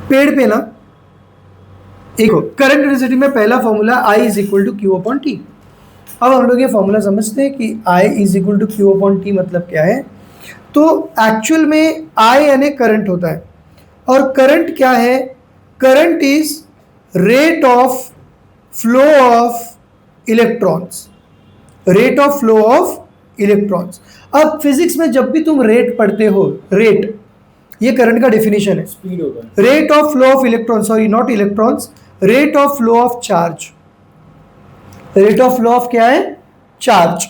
पेड़ पे ना देखो करंट डेंसिटी में पहला formula I is equal to Q upon T. अब हम लोग ये फॉर्मूला समझते हैं कि I is equal to Q upon T मतलब क्या है। तो एक्चुअल में I यानी करंट होता है, और करंट क्या है? Current is rate of flow of electrons, rate of flow of electrons. अब फिजिक्स में जब भी तुम रेट पढ़ते हो, रेट ये करंट का डेफिनेशन है, स्पीड होता है। Rate of flow of electron, sorry not electrons, rate of flow of charge. Rate of flow of क्या है? चार्ज।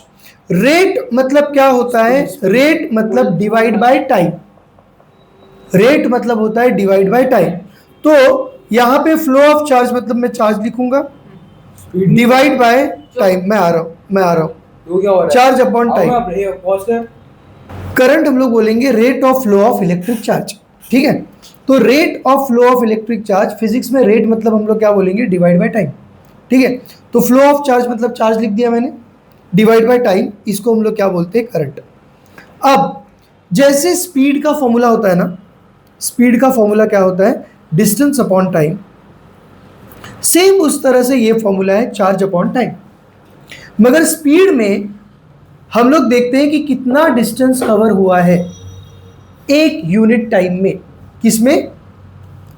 रेट मतलब क्या होता है? रेट मतलब डिवाइड बाय टाइम। रेट मतलब होता है डिवाइड बाय टाइम। तो यहां पे फ्लो ऑफ चार्ज मतलब मैं चार्ज लिखूंगा डिवाइड बाय टाइम। मैं आ रहा हूं वो क्या हो रहा है? Charge upon time. पॉज कर। करंट हम लोग बोलेंगे rate of flow of electric charge, ठीक है। तो rate of flow of electric charge, physics में रेट मतलब हम लोग क्या बोलेंगे? डिवाइड बाय टाइम, ठीक है। तो फ्लो ऑफ चार्ज मतलब चार्ज लिख दिया मैंने, डिवाइड बाय टाइम, इसको हम लोग क्या बोलते हैं? करंट। अब जैसे स्पीड का फॉर्मूला होता है ना, स्पीड का फॉर्मूला क्या होता है? Distance upon time. सेम उस तरह से ये फॉर्मूला है चार्ज अपॉन टाइम, मगर स्पीड में हम लोग देखते हैं कि कितना डिस्टेंस कवर हुआ है एक यूनिट टाइम में। किसमें?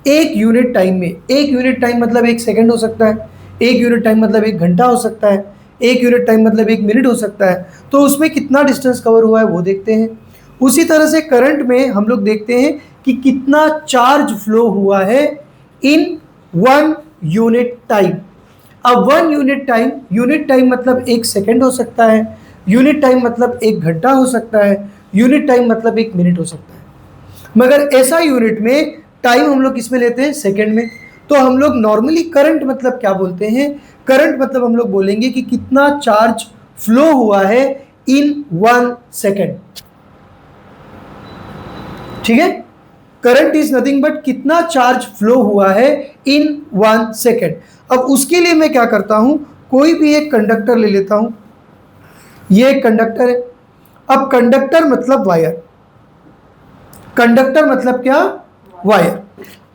एक यूनिट टाइम में। एक यूनिट टाइम मतलब एक सेकंड हो सकता है, एक यूनिट टाइम मतलब एक घंटा हो सकता है, एक यूनिट टाइम मतलब एक मिनट हो सकता है। तो उसमें कितना डिस्टेंस कवर हुआ है वो देखते हैं। उसी तरह से करंट में हम लोग देखते हैं कि कितना चार्ज फ्लो हुआ है इन वन यूनिट टाइम। अब वन यूनिट टाइम मतलब एक सेकंड हो सकता है, यूनिट टाइम मतलब एक घंटा हो सकता है, यूनिट टाइम मतलब एक मिनट हो सकता है। मगर ऐसा यूनिट में टाइम हम लोग किस में लेते हैं? सेकंड में। तो हम लोग नॉर्मली करंट मतलब क्या बोलते हैं? करंट मतलब हम लोग बोलेंगे कि कितना चार्ज फ्लो हुआ है इन 1 सेकेंड, ठीक है। करंट इज नथिंग बट कितना चार्ज फ्लो हुआ है इन 1 सेकेंड। अब उसके लिए मैं क्या करता हूं, कोई भी एक कंडक्टर ले लेता हूं। ये एक कंडक्टर है। अब कंडक्टर मतलब वायर, कंडक्टर मतलब क्या? वायर।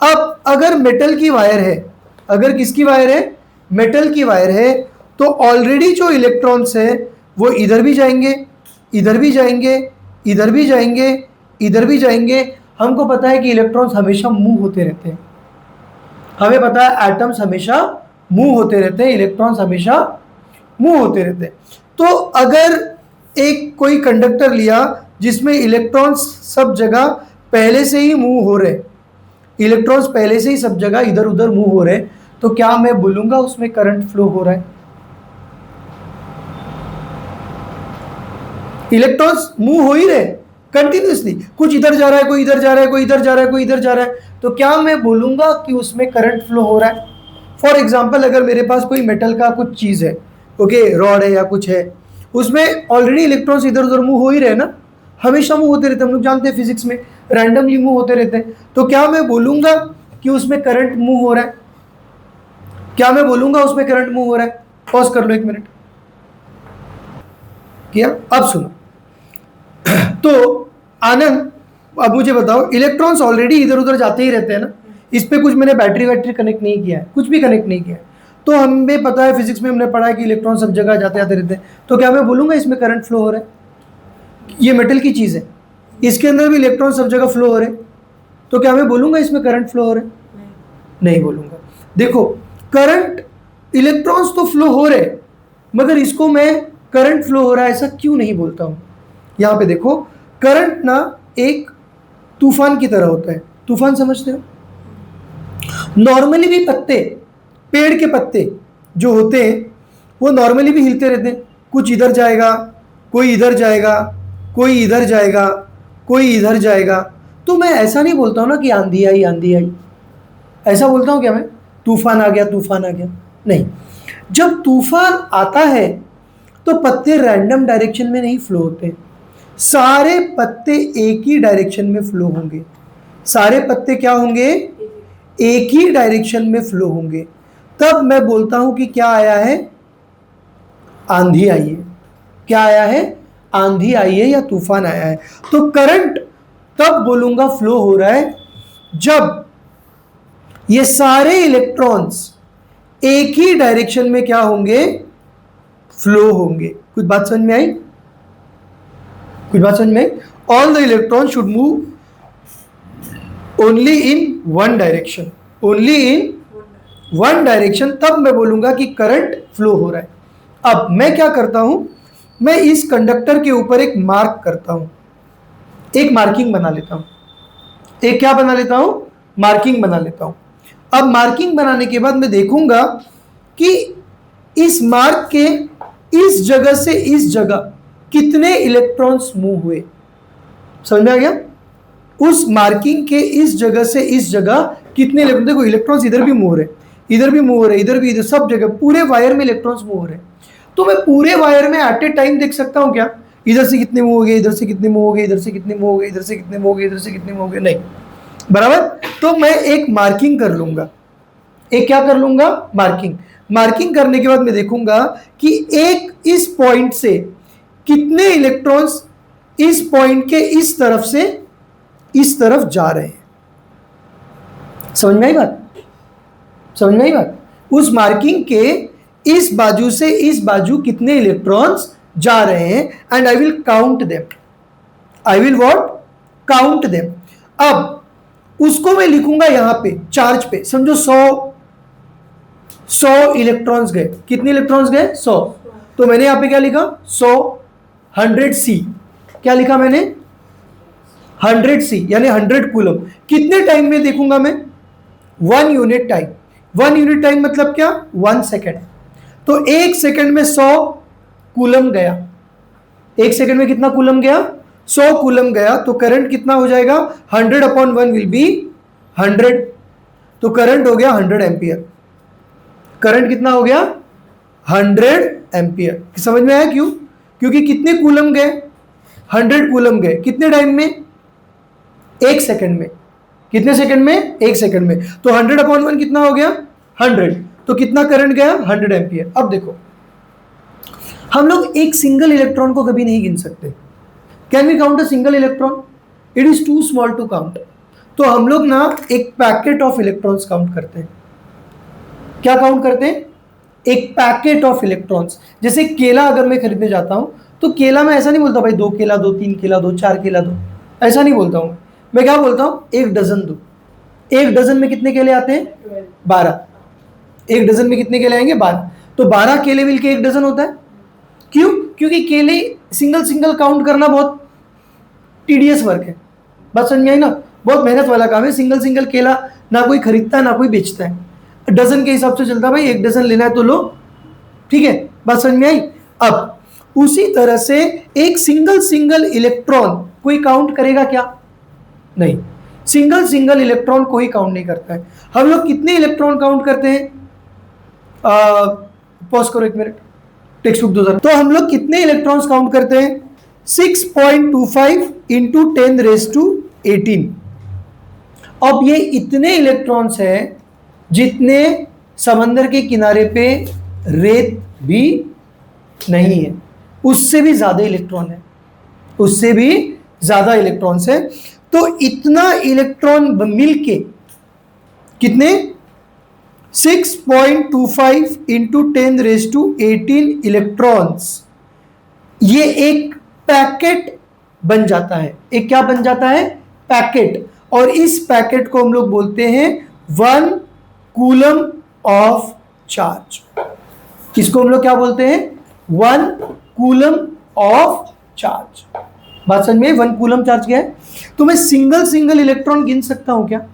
अब अगर मेटल की वायर है, अगर किसकी वायर है? मेटल की वायर है, तो ऑलरेडी जो इलेक्ट्रॉन्स है वो इधर भी जाएंगे, इधर भी जाएंगे, इधर भी जाएंगे, इधर भी जाएंगे। हमको पता है कि इलेक्ट्रॉन्स हमेशा मूव होते रहते हैं, हमें पता है एटम्स हमेशा मूव होते रहते हैं, इलेक्ट्रॉन्स हमेशा मूव होते रहते हैं। तो अगर एक कोई कंडक्टर लिया जिसमें इलेक्ट्रॉन्स सब जगह पहले से ही मूव हो रहे, इलेक्ट्रॉन्स पहले से ही सब जगह इधर उधर मूव हो रहे, तो क्या मैं बोलूंगा उसमें करंट फ्लो हो रहा है? इलेक्ट्रॉन्स मूव हो ही रहे कंटिन्यूसली, कुछ इधर जा रहा है, कोई इधर जा रहा है, कोई इधर जा रहा है, कोई इधर जा रहा है, तो क्या मैं बोलूंगा कि उसमें करंट फ्लो हो रहा है? फॉर एग्जाम्पल अगर मेरे पास कोई मेटल का कुछ चीज है, ओके, रॉड है या कुछ है, उसमें ऑलरेडी इलेक्ट्रॉन्स इधर उधर मूव हो ही रहे ना, हमेशा मूव होते रहते हैं, हम लोग जानते हैं फिजिक्स में रैंडमली मूव होते रहते हैं। तो क्या मैं बोलूंगा कि उसमें करंट मूव हो रहा है? क्या मैं बोलूंगा उसमें करंट मूव हो रहा है? पॉज कर लो 1 मिनट। किया? अब सुनो। तो आनंद, अब मुझे बताओ, इलेक्ट्रॉन्स ऑलरेडी इधर उधर जाते ही रहते हैं ना, इस पे कुछ मैंने बैटरी वैटरी कनेक्ट नहीं किया है, कुछ भी कनेक्ट नहीं किया है। तो हमें पता है फिजिक्स में हमने पढ़ा है कि इलेक्ट्रॉन सब जगह जाते आते रहते हैं। तो क्या मैं बोलूंगा इसमें करंट फ्लो हो रहा है? ये मेटल की चीज है, इसके अंदर भी इलेक्ट्रॉन सब जगह फ्लो हो रहे हैं, तो क्या मैं बोलूंगा इसमें करंट फ्लो हो रहा है? नहीं बोलूंगा। देखो, करंट, इलेक्ट्रॉन्स तो फ्लो हो रहे, मगर इसको मैं करंट फ्लो हो रहा है ऐसा क्यों नहीं बोलता हूं? यहां पे देखो, करंट ना एक तूफान की तरह होता है। तूफान समझते हो? नॉर्मली भी पत्ते, पेड़ के पत्ते जो होते हैं वो नॉर्मली भी हिलते रहते हैं, कुछ इधर जाएगा, कोई इधर जाएगा, कोई इधर जाएगा, कोई इधर जाएगा। तो मैं ऐसा नहीं बोलता हूं ना कि आंधी आई, आंधी आई, ऐसा बोलता हूं क्या मैं? तूफान आ गया, तूफान आ गया, नहीं। जब तूफान आता है तो पत्ते रैंडम डायरेक्शन में नहीं फ्लो होते, सारे पत्ते एक ही डायरेक्शन में फ्लो होंगे। सारे पत्ते क्या होंगे? एक ही डायरेक्शन में फ्लो होंगे। तब मैं बोलता हूं कि क्या आया है? आंधी आई है। क्या आया है? आंधी आई है या तूफान आया है। तो करंट तब बोलूंगा फ्लो हो रहा है जब ये सारे इलेक्ट्रॉन्स एक ही डायरेक्शन में क्या होंगे, फ्लो होंगे। कुछ बात समझ में आई? कुछ बात समझ में आई? All the electron should move only in one direction, only in one direction, तब मैं बोलूंगा कि करंट फ्लो हो रहा है। अब मैं क्या करता हूं, मैं इस कंडक्टर के ऊपर एक मार्क करता हूं, एक मार्किंग बना लेता हूं। एक क्या बना लेता हूं, मार्किंग बना लेता हूं। अब मार्किंग बनाने के बाद मैं देखूंगा कि इस मार्क के इस जगह से इस जगह कितने इलेक्ट्रॉन्स मूव हुए। समझ में आ गया? उस मार्किंग के इस जगह से इस जगह कितने इलेक्ट्रॉन, देखो इलेक्ट्रॉन्स इधर भी मूव हो रहे, इधर भी मूव हो रहे, इधर भी, इधर सब जगह पूरे वायर में इलेक्ट्रॉन्स मूव हो रहे। तो मैं पूरे वायर में एट ए टाइम देख सकता हूं क्या, इधर से कितने मूव हो गए, इधर से कितने मूव हो गए, इधर से कितने मूव हो गए, इधर से कितने मूव हो गए, इधर से कितने मूव हो गए, नहीं। बराबर? तो मैं एक मार्किंग कर लूंगा। एक क्या कर लूंगा, मार्किंग। मार्किंग करने के बाद मैं देखूंगा कि एक इस पॉइंट से कितने इलेक्ट्रॉन्स इस पॉइंट के इस तरफ से इस तरफ जा रहे हैं। समझ में आई बात? समझ में आई बात? उस मार्किंग के इस बाजू से इस बाजू कितने इलेक्ट्रॉन्स जा रहे हैं, and I will count them. I will what, count them. अब उसको मैं लिखूंगा यहां पे चार्ज पे, समझो 100 इलेक्ट्रॉन्स गए। कितने इलेक्ट्रॉन्स गए? 100। तो मैंने यहां पे क्या लिखा, 100 क्या लिखा मैंने, 100 यानी 100 कूलम। कितने टाइम में देखूंगा मैं, 1 यूनिट टाइम। 1 यूनिट टाइम मतलब क्या, 1 सेकेंड। तो 1 सेकेंड में 100 कूलम गया। 1 सेकेंड में कितना कूलम गया, 100 कूलम गया। तो करंट कितना हो जाएगा, 100/1 विल बी 100। तो करंट हो गया 100 एम्पियर। करंट कितना हो गया, 100 एम्पियर। समझ में आया? क्यों? क्योंकि कितने कूलम गए, 100 कूलम गए। कितने टाइम में, 1 सेकेंड में। कितने सेकेंड में, 1 सेकेंड में। तो 100/1 कितना हो गया, 100। तो कितना करंट गया, 100 एम्पियर। अब देखो, हम लोग एक सिंगल इलेक्ट्रॉन को कभी नहीं गिन सकते। Can we count a single electron? It is too small to count. तो हम लोग ना एक पैकेट ऑफ इलेक्ट्रॉन्स काउंट करते हैं। क्या काउंट करते हैं, एक पैकेट ऑफ इलेक्ट्रॉन्स। जैसे केला अगर मैं खरीदने जाता हूं, तो केला में ऐसा नहीं बोलता भाई 2 केला दो, 3 केला दो, 4 केला दो, ऐसा नहीं बोलता हूं। मैं क्या बोलता हूं, 1 डजन दो। 1 डजन में कितने केले आते हैं, 12। 1 डजन में कितने केले आएंगे, 12। तो 12 केले मिलके 1 डजन होता है। क्यों? क्योंकि केले सिंगल सिंगल काउंट करना बहुत टीडियस वर्क है। बात समझ में आई ना? बहुत मेहनत वाला काम है। सिंगल सिंगल केला ना कोई खरीदता है ना कोई बेचता है। डजन के हिसाब से चलता है, भाई 1 डजन लेना है तो लो, ठीक है। बात समझ में आई? अब उसी तरह से एक सिंगल सिंगल इलेक्ट्रॉन कोई काउंट करेगा क्या, नहीं। सिंगल सिंगल इलेक्ट्रॉन कोई काउंट नहीं करता है। हम लोग कितने इलेक्ट्रॉन काउंट करते हैं, पॉज करो 1 मिनट, टेक्स्ट बुक दो जरा। तो हम लोग कितने इलेक्ट्रॉन्स काउंट करते हैं, 6.25 इंटू 10⁻18। अब ये इतने इलेक्ट्रॉन्स हैं जितने समंदर के किनारे पे रेत भी नहीं है। उससे भी ज्यादा इलेक्ट्रॉन है, उससे भी ज्यादा इलेक्ट्रॉन्स है। तो इतना इलेक्ट्रॉन मिलके कितने, 6.25 इंटू 10⁻18 इलेक्ट्रॉन्स, ये एक पैकेट बन जाता है। एक क्या बन जाता है, पैकेट। और इस पैकेट को हम लोग बोलते हैं 1 कूलम ऑफ चार्ज। इसको हम लोग क्या बोलते हैं, 1 कूलम ऑफ चार्ज। बात समझ में? 1 कूलम चार्ज क्या है? तो मैं सिंगल सिंगल इलेक्ट्रॉन गिन सकता हूं क्या,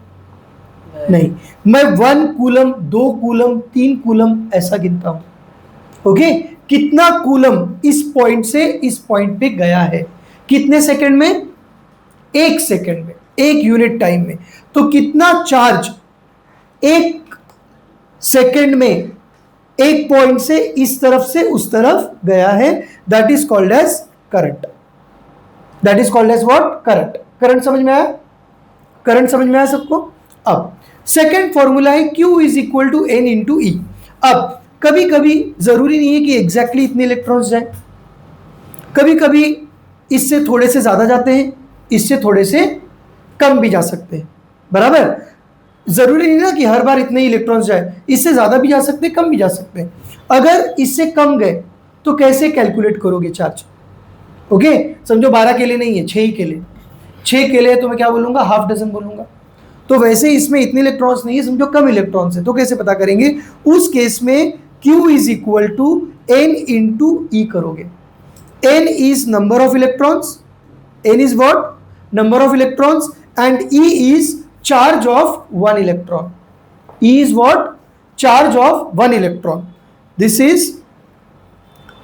नहीं। मैं 1 कूलम, 2 कूलम, 3 कूलम ऐसा गिनता हूं। ओके, कितना कूलम इस पॉइंट से इस पॉइंट पे गया है, कितने सेकंड में, 1 सेकंड में, 1 यूनिट टाइम में। तो कितना चार्ज 1 सेकंड में एक पॉइंट से इस तरफ से उस तरफ गया है, that is called as current. That is called as what, current. Current समझ में आया? करंट समझ में आया सबको? अब सेकंड फॉर्मूला है Q is equal to N into e. अब कभी कभी जरूरी नहीं है कि एग्जैक्टली इतने इलेक्ट्रॉन्स जाए, कभी कभी इससे थोड़े से ज्यादा जाते हैं, इससे थोड़े से कम भी जा सकते हैं। बराबर? जरूरी नहीं ना कि हर बार इतने ही इलेक्ट्रॉन्स जाए, इससे ज्यादा भी जा सकते हैं, कम भी जा सकते हैं। अगर इससे कम गए तो कैसे कैलकुलेट करोगे चार्ज? ओके, समझो 12 केले नहीं है, 6 ही केले, 6 केले है तो मैं क्या बोलूंगा, हाफ डजन बोलूंगा। तो वैसे इसमें इतने इलेक्ट्रॉन्स नहीं है, समझो कम इलेक्ट्रॉन्स है, तो कैसे पता करेंगे? उस केस में Q is equal to N into E करोगे। N is number of electrons, N is what, number of electrons, and E is charge of one electron. E is what? Charge of one electron. This is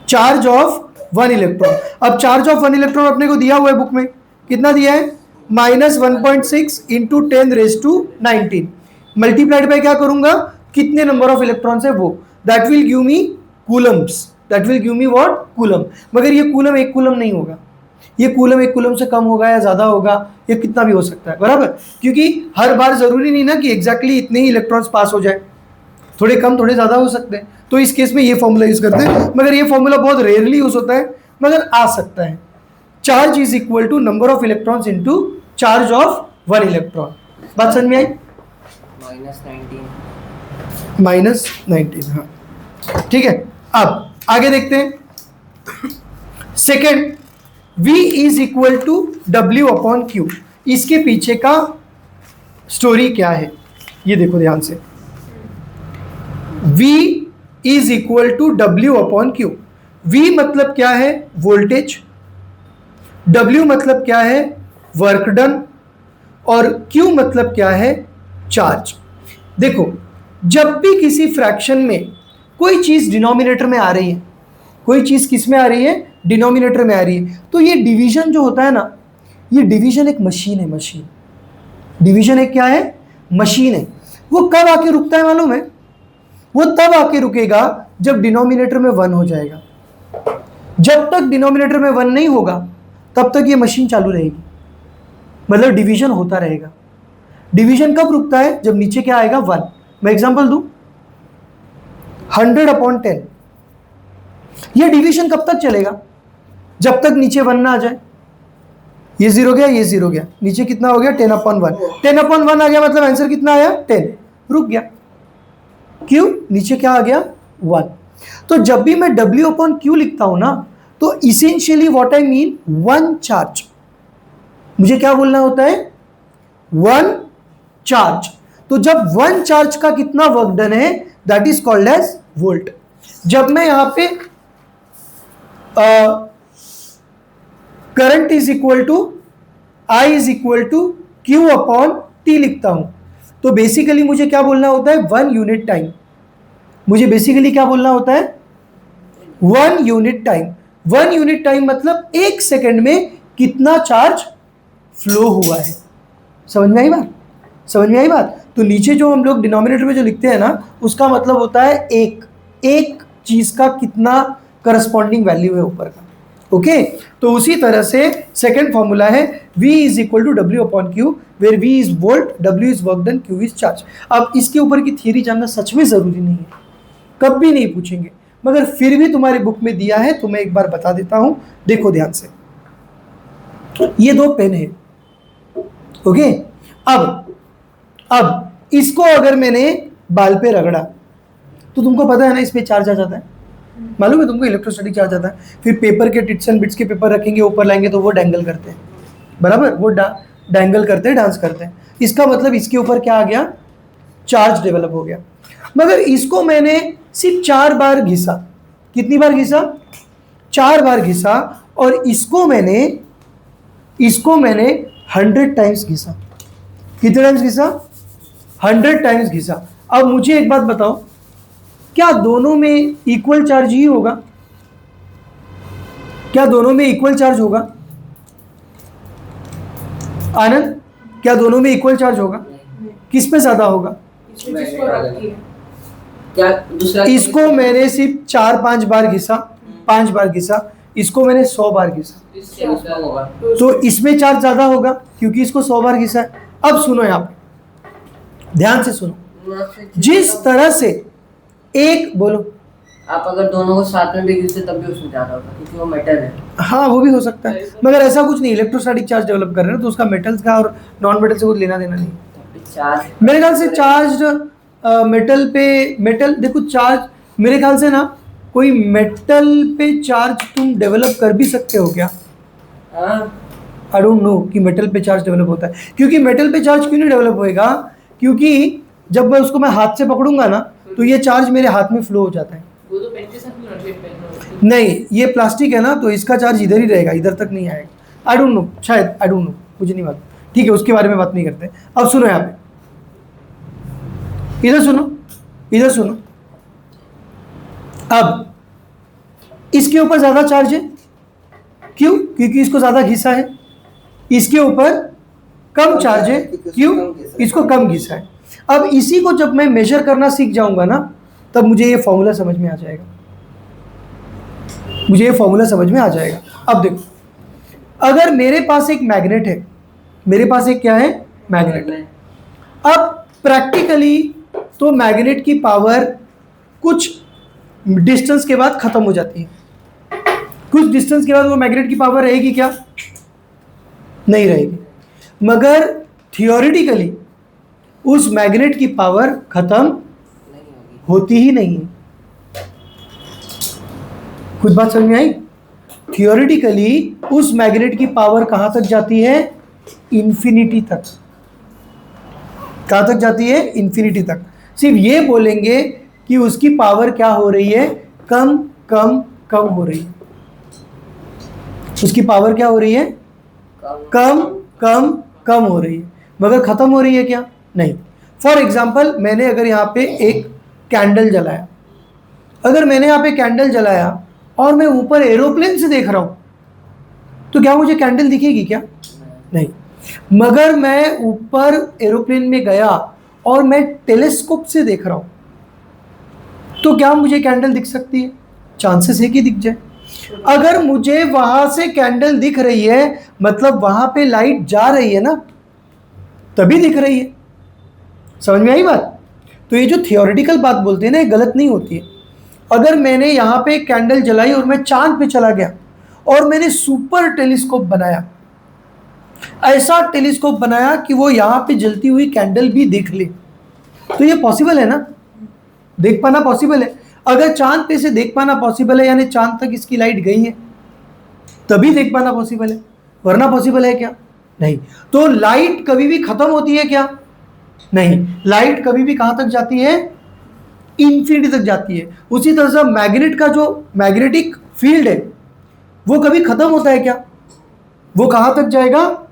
charge of one electron. अब charge of one electron अपने को दिया हुआ है book में, कितना दिया है? -1.6 इंटू 10⁻19 मल्टीप्लाइड बाय क्या करूंगा, कितने नंबर ऑफ इलेक्ट्रॉन्स है वो, that will give me Coulomb's, that will give me what, coulomb. मगर ये कूलम एक कूलम नहीं होगा, ये कूलम एक कूलम से कम होगा या ज्यादा होगा, ये कितना भी हो सकता है, बराबर, क्योंकि हर बार जरूरी नहीं ना कि एग्जैक्टली इतने ही इलेक्ट्रॉन्स पास हो जाए, थोड़े कम थोड़े ज्यादा हो सकते हैं। तो इस केस में ये फॉर्मूला यूज करते हैं, मगर ये फॉर्मूला बहुत रेयरली यूज होता है, मगर आ सकता है। Charge is equal to number of electrons into charge of one electron. बात समझ में आई? -19, हाँ ठीक है। अब आगे देखते हैं। Second, V is equal to W upon Q। इसके पीछे का स्टोरी क्या है ये देखो ध्यान से। V is equal to W upon Q। V मतलब क्या है, वोल्टेज, W मतलब क्या है, वर्क डन, और Q मतलब क्या है, चार्ज। देखो, जब भी किसी फ्रैक्शन में कोई चीज डिनोमिनेटर में आ रही है, कोई चीज किस में आ रही है, डिनोमिनेटर में आ रही है, तो ये डिवीजन जो होता है ना, ये डिवीजन एक मशीन है, मशीन। डिवीजन एक क्या है, मशीन है। वो कब आके रुकता है मालूम है? वो तब आके रुकेगा जब डिनोमिनेटर में 1 हो जाएगा। जब तक डिनोमिनेटर में 1 नहीं होगा तब तक ये मशीन चालू रहेगी, मतलब डिवीजन होता रहेगा। डिवीजन कब रुकता है? जब नीचे क्या आएगा, 1। मैं एग्जांपल दूं, 100 अपॉन 10, ये डिवीजन कब तक चलेगा? जब तक नीचे 1 ना आ जाए। ये 0 गया, ये 0 गया, नीचे कितना हो गया, 10 अपॉन 1। 10 अपॉन 1 आ गया, मतलब आंसर कितना आया, 10, रुक गया। क्यों? नीचे क्या आ गया, 1। तो जब भी मैं W अपॉन Q लिखता हूं ना, तो essentially what I mean, 1 charge. मुझे क्या बोलना होता है, 1 चार्ज। तो जब 1 चार्ज का कितना वर्क डन है, that is called as volt. जब मैं यहां पे current is equal to I is equal to Q upon T लिखता हूं, तो बेसिकली मुझे क्या बोलना होता है, 1 यूनिट टाइम। मुझे बेसिकली क्या बोलना होता है, 1 यूनिट टाइम। 1 यूनिट टाइम मतलब 1 सेकेंड में कितना चार्ज फ्लो हुआ है। समझ में आई बात? समझ में आई बात? तो नीचे जो हम लोग डिनोमिनेटर में जो लिखते हैं ना, उसका मतलब होता है एक चीज का कितना करस्पॉन्डिंग वैल्यू है ऊपर का। ओके, तो उसी तरह से सेकंड फॉर्मूला है V is equal to W upon Q, where V is volt, W is work done, Q is charge. अब इसके ऊपर की थियरी जानना सच में जरूरी नहीं है, कभी नहीं पूछेंगे, मगर फिर भी तुम्हारी बुक में दिया है तो मैं एक बार बता देता हूं, देखो ध्यान से। ये 2 पेन है, ओके। अब इसको अगर मैंने बाल पे रगड़ा तो तुमको पता है ना, इस पे चार्ज आ जाता है, मालूम है तुमको, इलेक्ट्रोस्टैटिक चार्ज आता है। फिर पेपर के टिट्स एंड बिट्स के पेपर रखेंगे, ऊपर लाएंगे तो वो डैंगल करते हैं, बराबर, वो डैंगल करते हैं, डांस करते हैं। इसका मतलब इसके ऊपर क्या आ गया, चार्ज डेवलप हो गया। मगर इसको मैंने सिर्फ 4 बार घिसा। कितनी बार घिसा? 4 बार घिसा। और इसको मैंने 100 टाइम्स घिसा। कितने टाइम्स घिसा? 100 टाइम्स घिसा। अब मुझे एक बात बताओ, क्या दोनों में इक्वल चार्ज ही होगा? क्या दोनों में इक्वल चार्ज होगा? आनंद, क्या दोनों में इक्वल चार्ज होगा? किस पे ज्यादा होगा? क्या दूसरा? इसको मैंने सिर्फ 4-5 बार घिसा, 5 बार घिसा, इसको मैंने 100 बार घिसा, होगा तो इसमें चार्ज ज्यादा होगा क्योंकि इसको 100 बार घिसा है। अब सुनो, यहां पे ध्यान से सुनो, जिस तरह से एक बोलो, आप अगर दोनों को साथ में भी घिसते तब भी उसमें ज्यादा होगा, क्योंकि वो मेटल है। हाँ वो भी हो सकता है, मगर ऐसा कुछ नहीं, इलेक्ट्रोस्टैटिक चार्ज डेवलप कर रहे हैं तो उसका मेटल्स का और नॉन मेटल से कुछ लेना देना नहीं। चार्ज मेरे ख्याल से चार्ज मेटल पे, मेटल देखो चार्ज, मेरे ख्याल से ना कोई मेटल पे चार्ज तुम डेवलप कर भी सकते हो क्या? हाँ आई डोंट नो कि मेटल पे चार्ज डेवलप होता है, क्योंकि मेटल पे चार्ज क्यों नहीं डेवलप होएगा, क्योंकि जब मैं उसको मैं हाथ से पकड़ूंगा ना तो ये चार्ज मेरे हाथ में फ्लो हो जाता है। वो तो पेन के साथ भी नोट पेन नहीं, ये प्लास्टिक है ना, तो इसका चार्ज इधर ही रहेगा, इधर तक नहीं आएगा। आई डोंट नो, शायद, आई डोंट नो, मुझे नहीं मालूम। ठीक है, उसके बारे में बात नहीं करते। अब सुनो, यहाँ पे इधर सुनो, इधर सुनो। अब इसके ऊपर ज्यादा चार्ज है, क्यों? क्योंकि इसको ज्यादा घिसा है। इसके ऊपर कम चार्ज है, क्यों? इसको कम घिसा है। अब इसी को जब मैं मेजर करना सीख जाऊंगा ना, तब मुझे ये फॉर्मूला समझ में आ जाएगा, मुझे ये फॉर्मूला समझ में आ जाएगा। अब देखो, अगर मेरे पास एक मैग्नेट है, मेरे पास एक क्या है? मैग्नेट। अब प्रैक्टिकली तो मैग्नेट की पावर कुछ डिस्टेंस के बाद खत्म हो जाती है। कुछ डिस्टेंस के बाद वो मैग्नेट की पावर रहेगी क्या? नहीं रहेगी। मगर थियोरेटिकली उस मैग्नेट की पावर खत्म होती ही नहीं है। कुछ बात समझ में आई? थियोरेटिकली उस मैग्नेट की पावर कहां तक जाती है? इंफिनिटी तक। कहां तक जाती है? इंफिनिटी तक। सिर्फ ये बोलेंगे कि उसकी पावर क्या हो रही है? कम कम कम हो रही है। उसकी पावर क्या हो रही है? कम कम कम हो रही है, मगर खत्म हो रही है क्या? नहीं। फॉर एग्जाम्पल, मैंने अगर यहाँ पे एक कैंडल जलाया, अगर मैंने यहाँ पे कैंडल जलाया और मैं ऊपर एरोप्लेन से देख रहा हूं, तो क्या मुझे कैंडल दिखेगी क्या? नहीं। मगर मैं ऊपर एरोप्लेन में गया और मैं टेलीस्कोप से देख रहा हूं, तो क्या मुझे कैंडल दिख सकती है? चांसेस है कि दिख जाए। अगर मुझे वहां से कैंडल दिख रही है, मतलब वहां पे लाइट जा रही है ना, तभी दिख रही है। समझ में आई बात? तो ये जो थियोरेटिकल बात बोलते हैं ना, ये गलत नहीं होती है। अगर मैंने यहाँ पे कैंडल जलाई और मैं चांद पे चला गया और मैंने सुपर टेलीस्कोप बनाया, ऐसा टेलीस्कोप बनाया कि वो यहाँ पे जलती हुई कैंडल भी देख ले, तो ये पॉसिबल है ना? देख पाना पॉसिबल है। अगर चांद पे से देख पाना पॉसिबल है, यानी चांद तक इसकी लाइट गई है, तभी देख पाना पॉसिबल है, वरना पॉसिबल है क्या? नहीं। तो लाइट कभी भी खत्म होती है क्या? नहीं। लाइट कभी भी कहां तक जाती है? इंफिनिटी तक जाती है। उसी तरह से मैग्नेट का जो मैग्नेटिक फील्ड है, वो कभी खत्म होता है क्या? वो कहां तक जाएगा?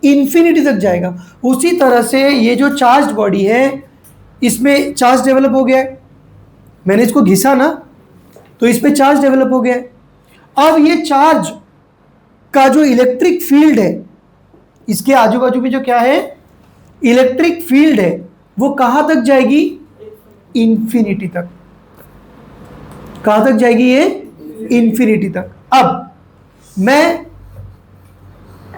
इंफिनिटी तक जाएगा। उसी तरह से ये जो चार्ज बॉडी है, इसमें चार्ज डेवलप हो गया है, मैंने इसको घिसा ना, तो इस पे चार्ज डेवलप हो गया है। अब ये चार्ज का जो इलेक्ट्रिक फील्ड है, इसके आजू बाजू में जो क्या है? इलेक्ट्रिक फील्ड है, वो कहां तक जाएगी? इंफिनिटी तक। कहां तक जाएगी ये? इंफिनिटी तक। अब मैं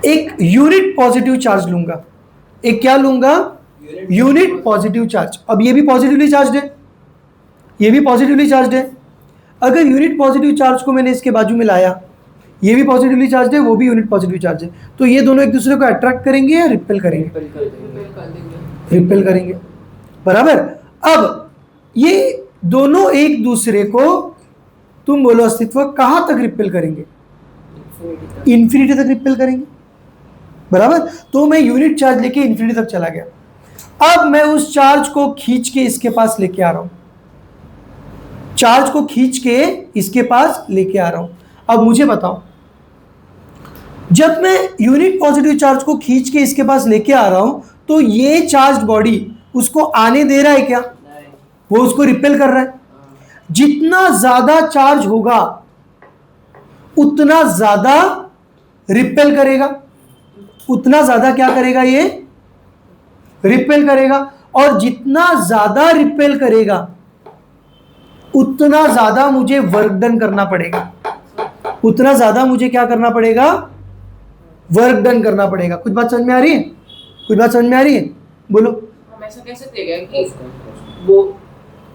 एक यूनिट पॉजिटिव चार्ज लूंगा। एक क्या लूंगा? Unit positive charge. अब ये भी पॉजिटिवली चार्ज है, ये भी पॉजिटिवली चार्ज है। अगर यूनिट पॉजिटिव चार्ज को मैंने इसके बाजू में लाया, ये भी पॉजिटिवली चार्ज है, वो भी यूनिट पॉजिटिव चार्ज है, तो ये दोनों एक दूसरे को अट्रैक्ट करेंगे या रिपेल करेंगे? रिपेल करेंगे, बराबर। अब ये दोनों एक दूसरे को, तुम बोलो अस्तित्व, कहां तक रिपेल करेंगे? इंफिनिटी तक रिपेल करेंगे, बराबर। तो मैं यूनिट चार्ज लेके इंफिनिटी तक चला गया। अब मैं उस चार्ज को खींच के इसके पास लेके आ रहा हूं, चार्ज को खींच के इसके पास लेके आ रहा हूं। अब मुझे बताओ, जब मैं यूनिट पॉजिटिव चार्ज को खींच के इसके पास लेके आ रहा हूं, तो ये चार्ज बॉडी उसको आने दे रहा है क्या? वो उसको रिपेल कर रहा है। जितना ज्यादा चार्ज होगा उतना ज्यादा रिपेल करेगा, उतना ज्यादा क्या करेगा? ये रिपेल करेगा। और जितना ज्यादा रिपेल करेगा, उतना ज्यादा मुझे वर्क डन करना पड़ेगा, उतना ज्यादा मुझे क्या करना पड़ेगा? वर्क डन करना पड़ेगा। कुछ बात समझ में आ रही है? कुछ बात समझ में आ रही है? बोलो। हम ऐसा कह सकते हैं क्या कि वो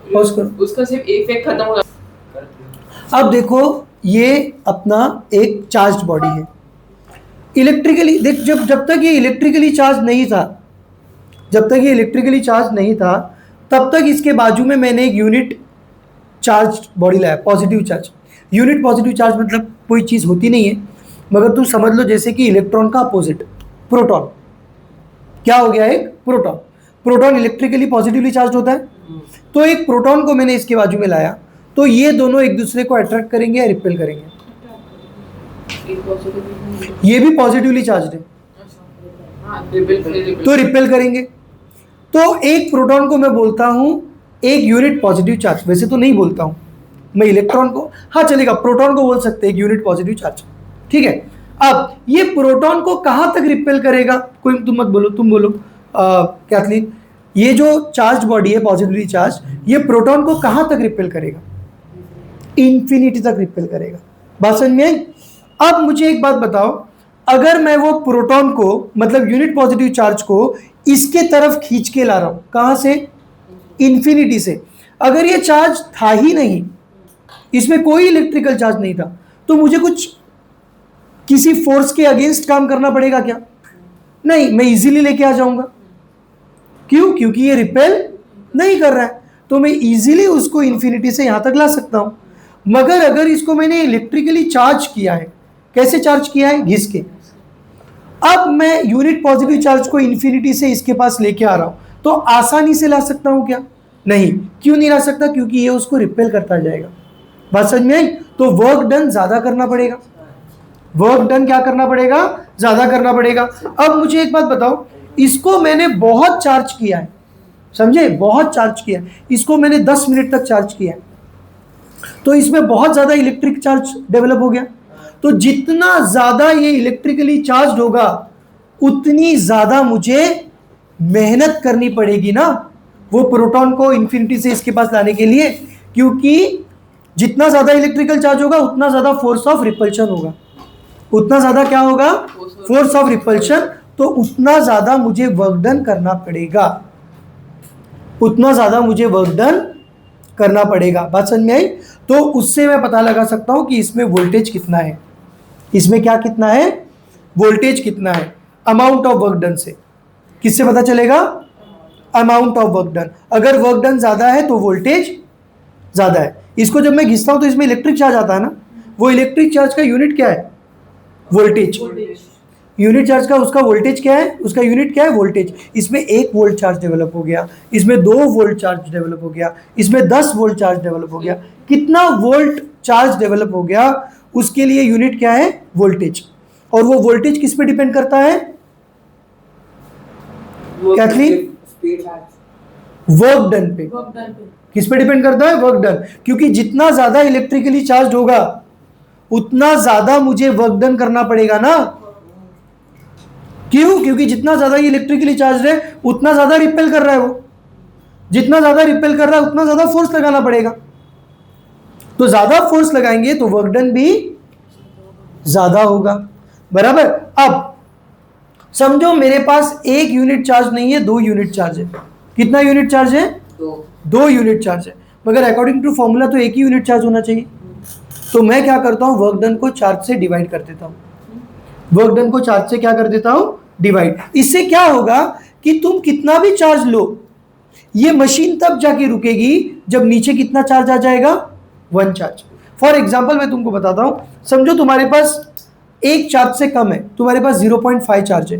पॉज करो। उसका सिर्फ इफेक्ट खत्म हो जाता। अब देखो, ये अपना एक चार्ज बॉडी है। इलेक्ट्रिकली देख, जब तक ये इलेक्ट्रिकली चार्ज नहीं था, जब तक ये इलेक्ट्रिकली चार्ज नहीं था तब तक इसके बाजू में मैंने एक यूनिट चार्ज बॉडी लाया, positive charge. Unit positive charge मतलब कोई चीज़ होती नहीं है, मगर तुम समझ लो जैसे कि इलेक्ट्रॉन का अपोजिट प्रोटॉन। क्या हो गया? एक proton. Proton electrically positively charge होता है, तो एक प्रोटॉन को मैंने इसके बाजू में लाया, तो ये दोनों एक दूसरे को अट्रैक्ट करेंगे या रिपेल करेंगे? एक पॉजिटिव ये भी पॉजिटिवली चार्ज है हाँ रिपेल तो रिपेल करेंगे। तो एक प्रोटॉन को मैं बोलता हूं एक यूनिट पॉजिटिव चार्ज, वैसे तो नहीं बोलता हूं मैं इलेक्ट्रॉन को, हाँ चलेगा, प्रोटॉन को बोल सकते हैं एक यूनिट पॉजिटिव चार्ज, ठीक है। अब ये प्रोटॉन को कहां तक रिपेल करेगा? कोई तुम मत बोलो, तुम बोलो कैथलीन, ये जो चार्ज बॉडी है पॉजिटिवली चार्ज, ये प्रोटॉन को कहां तक रिपेल करेगा? इंफिनिटी तक रिपेल करेगा। बात समझ में आई? अब मुझे एक बात बताओ, अगर मैं वो प्रोटॉन को मतलब यूनिट पॉजिटिव चार्ज को इसके तरफ खींच के ला रहा हूं, कहां से? इंफिनिटी से। अगर ये चार्ज था ही नहीं, इसमें कोई इलेक्ट्रिकल चार्ज नहीं था, तो मुझे कुछ किसी फोर्स के अगेंस्ट काम करना पड़ेगा क्या? नहीं, मैं इजीली लेके आ जाऊंगा। क्यों? क्योंकि ये रिपेल नहीं कर रहा है, तो मैं इजीली उसको इंफिनिटी से यहां तक ला सकता हूं। मगर अगर इसको मैंने इलेक्ट्रिकली चार्ज किया है, कैसे चार्ज किया है? घिस के। अब मैं यूनिट पॉजिटिव चार्ज को इंफिनिटी से इसके पास लेके आ रहा हूं, तो आसानी से ला सकता हूं क्या? नहीं। क्यों नहीं ला सकता? क्योंकि ये उसको रिपेल करता जाएगा। बात समझ में आई? तो वर्क डन ज्यादा करना पड़ेगा। वर्क डन क्या करना पड़ेगा? ज्यादा करना पड़ेगा। अब मुझे एक बात बताओ, इसको मैंने बहुत चार्ज किया है, समझे? बहुत चार्ज किया, इसको मैंने 10 मिनट तक चार्ज किया है, तो इसमें बहुत ज्यादा इलेक्ट्रिक चार्ज डेवलप हो गया। तो जितना ज्यादा ये इलेक्ट्रिकली चार्ज होगा उतनी ज्यादा मुझे मेहनत करनी पड़ेगी ना वो प्रोटॉन को इंफिनिटी से इसके पास लाने के लिए, क्योंकि जितना ज्यादा इलेक्ट्रिकल चार्ज होगा उतना ज्यादा फोर्स ऑफ रिपल्शन होगा। उतना ज्यादा क्या होगा? Force of repulsion. तो उतना ज्यादा मुझे वर्क डन करना पड़ेगा, उतना ज्यादा मुझे वर्क डन करना पड़ेगा। बात समझ में आई? तो उससे मैं पता लगा सकता हूं कि इसमें वोल्टेज कितना है, इसमें क्या कितना है? वोल्टेज कितना है, अमाउंट ऑफ वर्क डन से। किससे पता चलेगा? Amount of work done. अगर वर्क डन ज्यादा है तो वोल्टेज ज्यादा है। इसको जब मैं घिसता हूं तो इसमें इलेक्ट्रिक चार्ज आता है ना, वो इलेक्ट्रिक चार्ज का यूनिट क्या है? वोल्टेज। यूनिट चार्ज का उसका वोल्टेज क्या है? उसका यूनिट क्या है? वोल्टेज। इसमें 1 वोल्ट चार्ज डेवलप हो गया, इसमें 2 वोल्ट चार्ज डेवलप हो गया, इसमें 10 वोल्ट चार्ज डेवलप हो गया। कितना वोल्ट चार्ज डेवलप हो गया उसके लिए यूनिट क्या है? वोल्टेज। और वो वोल्टेज किस पे डिपेंड करता है कैथलीन? वर्क डन पे। किस पे डिपेंड करता है? Work done. क्योंकि जितना ज्यादा इलेक्ट्रिकली चार्ज होगा उतना ज्यादा मुझे वर्क डन करना पड़ेगा ना। क्यों? क्योंकि जितना ज्यादा इलेक्ट्रिकली चार्ज है उतना ज्यादा रिपेल कर रहा है वो, जितना ज्यादा रिपेल कर रहा है उतना ज्यादा फोर्स लगाना पड़ेगा। तो ज्यादा फोर्स लगाएंगे तो वर्क डन भी ज्यादा होगा, बराबर। अब समझो मेरे पास 1 यूनिट चार्ज नहीं है, 2 यूनिट चार्ज है। कितना यूनिट चार्ज है? 2 यूनिट चार्ज है। मगर अकॉर्डिंग टू फॉर्मूला तो 1 ही यूनिट चार्ज होना चाहिए। तो मैं क्या करता हूं? वर्क डन को चार्ज से डिवाइड कर देता हूं। वर्क डन को चार्ज से क्या कर देता हूं? डिवाइड। इससे क्या होगा कि तुम कितना भी चार्ज लो, ये मशीन तब जाके रुकेगी जब नीचे कितना चार्ज आ जाएगा? 1 चार्ज। फॉर एग्जाम्पल मैं तुमको बताता हूं, समझो तुम्हारे पास 1 चार्ज से कम है, तुम्हारे पास 0.5 चार्ज है।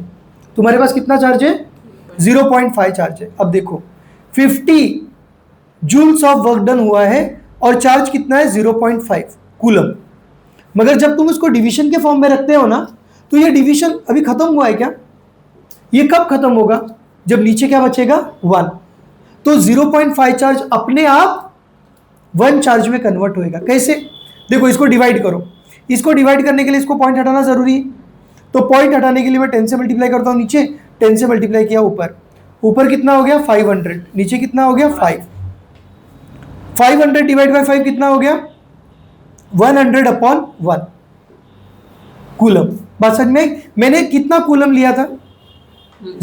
तुम्हारे पास कितना चार्ज है? 0.5 चार्ज है। अब देखो 50 जूल्स ऑफ वर्क डन हुआ है और चार्ज कितना है? 0.5 कूलम। मगर जब तुम उसको डिवीजन के फॉर्म में रखते हो ना, तो ये डिवीजन अभी खत्म हुआ है क्या? ये कब खत्म होगा? जब नीचे क्या बचेगा? 1। तो 0.5 चार्ज अपने आप 1 चार्ज में कन्वर्ट होएगा। कैसे? देखो इसको डिवाइड करो, इसको डिवाइड करने के लिए इसको पॉइंट हटाना जरूरी है। तो पॉइंट हटाने के लिए मैं 10 से मल्टीप्लाई करता हूं, नीचे 10 से मल्टीप्लाई किया ऊपर, ऊपर कितना हो गया? 500, नीचे कितना हो गया? 5। 500 डिवाइड बाय 5 कितना हो गया? 100/1 कूलम। बात समझ में? मैंने कितना कूलम लिया था?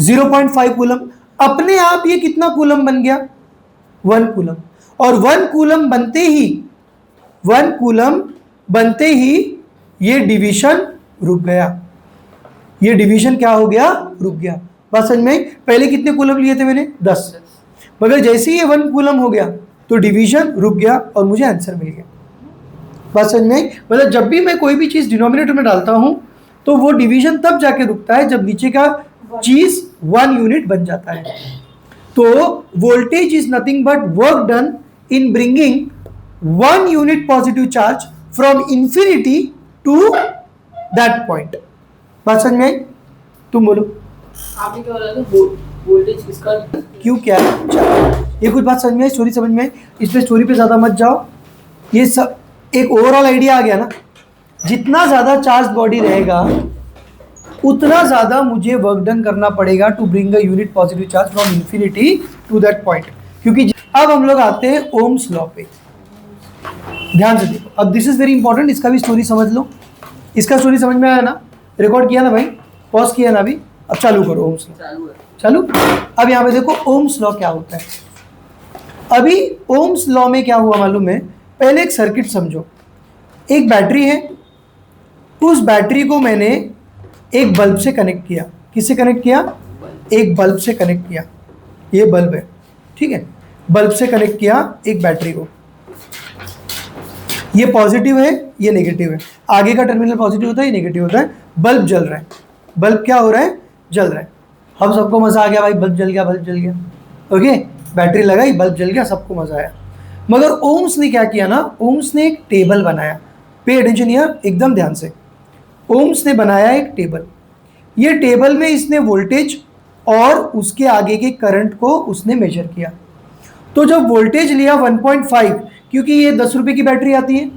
0.5 कूलम। अपने आप ये कितना कूलम बन गया? 1 कूलम। और 1 कूलम बनते ही, 1 कूलम बनते ही ये डिवीजन रुक गया। ये डिवीजन क्या हो गया? रुक गया। बात समझ में आई? पहले कितने कूलम लिए थे मैंने? 10। मगर जैसे ही ये 1 कूलम हो गया तो डिवीजन रुक गया और मुझे आंसर मिल गया। बात समझ में आई? मतलब जब भी मैं कोई भी चीज़ डिनोमिनेटर में डालता हूं तो वो डिवीजन तब जाके रुकता है जब नीचे का चीज 1 यूनिट बन जाता है। तो voltage is nothing but work done in bringing 1 unit positive charge from infinity to that point. बात समझ में आई? तुम बोलो आपने क्या बोला था वोल्टेज किसका क्यों क्या है? चलो ये कुछ बात समझ में आई, स्टोरी समझ में आई। इस पे स्टोरी पे ज़्यादा मत जाओ, ये सब एक ओवरऑल आइडिया आ गया ना। जितना ज़्यादा चार्ज बॉडी रहेगा उतना ज़्यादा मुझे वर्क डन करना पड़ेगा to bring a unit positive charge from infinity to that point. क्योंकि अब हम लोग आते हैं ओम्स लॉ पे। ध्यान से देखो, अब दिस इज वेरी इंपॉर्टेंट, इसका भी स्टोरी समझ लो। इसका स्टोरी समझ में आया ना? रिकॉर्ड किया ना भाई? पॉज किया ना अभी? अब चालू करो ओम्स लॉ। चालू है। चालू। अब यहाँ पे देखो ओम्स लॉ क्या होता है। अभी ओम्स लॉ में क्या हुआ मालूम है? पहले एक सर्किट समझो। एक बैटरी है, उस बैटरी को मैंने एक बल्ब से कनेक्ट किया। किससे कनेक्ट किया? एक बल्ब से कनेक्ट किया। ये बल्ब है, ठीक है? बल्ब से कनेक्ट किया एक बैटरी को। ये पॉजिटिव है, ये नेगेटिव है। आगे का टर्मिनल पॉजिटिव होता है, ये नेगेटिव होता है। बल्ब जल रहा है। बल्ब क्या हो रहा है? जल रहा है। हम सबको मजा आ गया भाई, बल्ब जल गया, बल्ब जल गया। ओके, बैटरी लगाई, बल्ब जल गया, सबको मजा आया। मगर ओम्स ने क्या किया ना? ओम्स ने एक टेबल बनाया। पे अटेंशन हियर, एकदम ध्यान से। ओम्स ने बनाया एक टेबल। ये टेबल में इसने वोल्टेज और उसके आगे के करंट को उसने मेजर किया। तो जब वोल्टेज लिया 1.5, क्योंकि ये 10 रुपए की बैटरी आती है,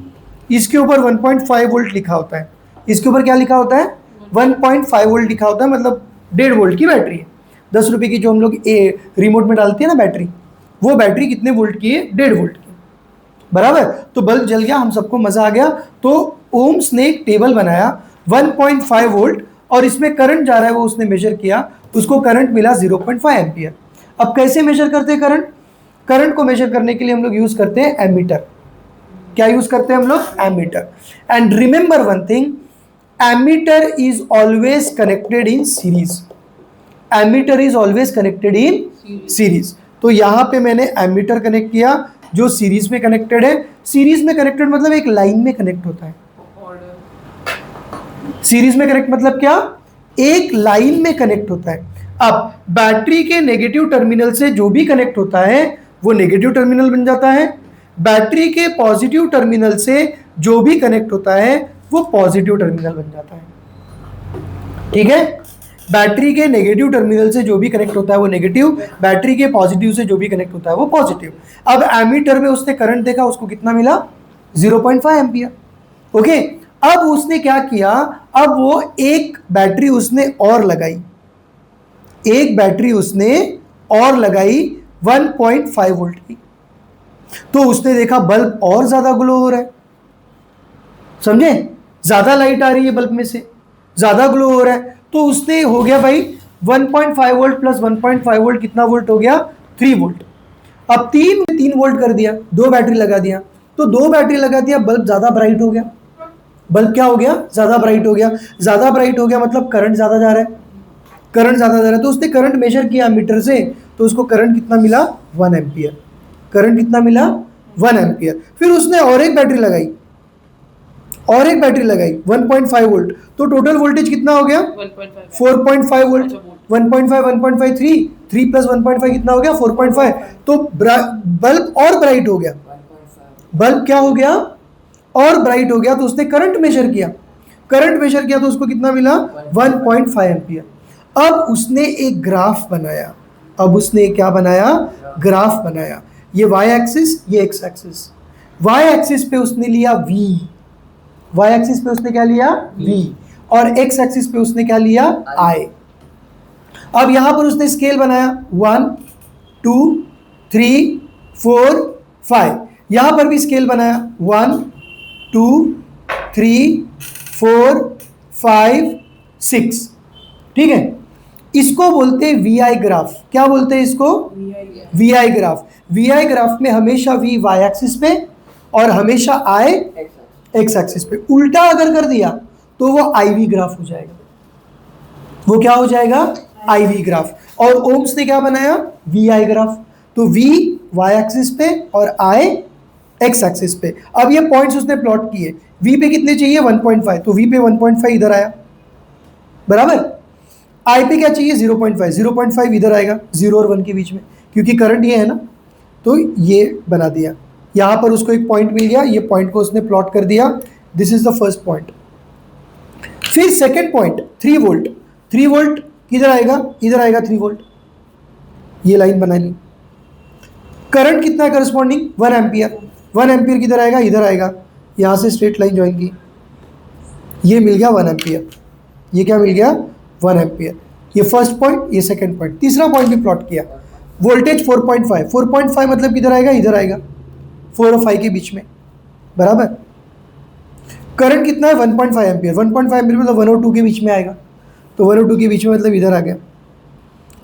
इसके ऊपर 1.5 वोल्ट लिखा होता है। इसके ऊपर क्या लिखा होता है? 1.5 वोल्ट लिखा होता है, मतलब 1.5 वोल्ट की बैटरी है। 10 रुपए की जो हम लोग रिमोट में डालते हैं ना बैटरी, वो बैटरी कितने वोल्ट की है? 1.5 वोल्ट की, बराबर। तो बल्ब जल गया, हम सबको मजा आ गया। तो ओम्स ने एक टेबल बनाया 1.5 वोल्ट और इसमें करंट जा रहा है, वो उसने मेजर किया, उसको करंट मिला 0.5 एम्पियर। अब कैसे मेजर करते हैं करंट? करंट को मेजर करने के लिए हम लोग यूज करते हैं एमीटर। क्या यूज करते हैं हम लोग? Ammeter. And remember one thing, ammeter is always connected in series. Ammeter is always connected in series. तो यहां पे मैंने एमीटर कनेक्ट किया जो सीरीज में कनेक्टेड है। सीरीज में कनेक्टेड मतलब एक लाइन में कनेक्ट होता है। सीरीज में कनेक्ट मतलब क्या? एक लाइन में कनेक्ट होता है। अब बैटरी के नेगेटिव टर्मिनल से जो भी कनेक्ट होता है वो नेगेटिव टर्मिनल बन जाता है। बैटरी के पॉजिटिव टर्मिनल से जो भी कनेक्ट होता है वो पॉजिटिव टर्मिनल बन जाता है, ठीक है? बैटरी के नेगेटिव टर्मिनल से जो भी कनेक्ट होता है वो नेगेटिव, बैटरी के पॉजिटिव से जो भी कनेक्ट होता है वो पॉजिटिव। अब एमीटर में उसने करंट देखा, उसको कितना मिला? 0.5 एम्पियर। ओके, अब उसने क्या किया? अब वो एक बैटरी उसने और लगाई, एक बैटरी उसने और लगाई 1.5 वोल्ट की। तो उसने देखा बल्ब और ज्यादा ग्लो हो रहा है, समझे? ज्यादा लाइट आ रही है बल्ब में से, ज्यादा ग्लो हो रहा है। तो उसने हो गया भाई 1.5 वोल्ट प्लस 1.5 वोल्ट कितना वोल्ट हो गया? 3 वोल्ट। अब 3 वोल्ट कर दिया, 2 बैटरी लगा दिया। तो 2 बैटरी लगा दिया, बल्ब ज्यादा ब्राइट हो गया। बल्ब क्या हो गया? ज्यादा ब्राइट हो गया। ज्यादा ब्राइट हो गया मतलब करंट ज्यादा जा रहा है, करंट ज्यादा जा रहा है। तो उसने करंट मेजर किया मीटर से, तो उसको करंट कितना मिला? 1 एम्पियर। करंट कितना मिला? 1 एम्पियर। फिर उसने और एक बैटरी लगाई, और एक बैटरी लगाई 1.5 वोल्ट। तो टोटल वोल्टेज कितना हो गया? 4.5 वोल्ट। 1.5 1.5 3 प्लस 1.5 कितना हो गया? 4.5। तो बल्ब और ब्राइट हो गया। बल्ब क्या हो गया? और ब्राइट हो गया। तो उसने करंट मेजर किया, करंट मेजर किया तो उसको कितना मिला? 1.5 एम्पियर। अब उसने एक ग्राफ बनाया। अब उसने क्या बनाया? ग्राफ बनाया। ये y एक्सिस, ये x एक्सिस। y एक्सिस पे उसने लिया v, y एक्सिस पे उसने क्या लिया? v। और x एक्सिस पे उसने क्या लिया? I। अब यहां पर उसने स्केल बनाया 1 2 3 4 5। यहां पर भी स्केल बनाया 1 2 3 4 5 6, ठीक है? इसको बोलते हैं VI ग्राफ। क्या बोलते हैं इसको? VI graph. VI ग्राफ में हमेशा V y एक्सिस पे और हमेशा I x एक्सिस पे। उल्टा अगर कर दिया तो वो IV ग्राफ हो जाएगा। वो क्या हो जाएगा? IV graph. और ओम्स ने क्या बनाया? VI graph. तो V y एक्सिस पे और I x एक्सिस पे। अब ये पॉइंट्स उसने प्लॉट किए। V पे कितने चाहिए? 1.5, तो V पे 1.5 इधर आया, बराबर। I पे क्या चाहिए? 0.5, 0.5 इधर आएगा 0 और 1 के बीच में, क्योंकि करंट ये है ना, तो ये बना दिया। यहां पर उसको एक पॉइंट मिल गया, ये पॉइंट को उसने प्लॉट कर दिया। This is the first point. फिर सेकेंड पॉइंट 3 वोल्ट। 3 वोल्ट किधर आएगा? इधर आएगा 3 वोल्ट। ये लाइन बना ली। करंट कितना है करस्पॉन्डिंग? 1 एम्पियर। 1 एम्पियर किधर आएगा? इधर आएगा। यहां से स्ट्रेट लाइन ज्वाइन की, ये मिल गया 1 एम्पियर। ये क्या मिल गया? 1 एम्पियर। ये फर्स्ट पॉइंट, ये सेकंड पॉइंट। तीसरा पॉइंट भी प्लॉट किया। वोल्टेज 4.5। 4.5 मतलब किधर आएगा? इधर आएगा, 4 और 5 के बीच में, बराबर। करंट कितना है? 1.5 एम्पियर। 1.5 एम्पियर मतलब 1 और 2 के बीच में आएगा, तो 1 और 2 के बीच में मतलब इधर आ गया।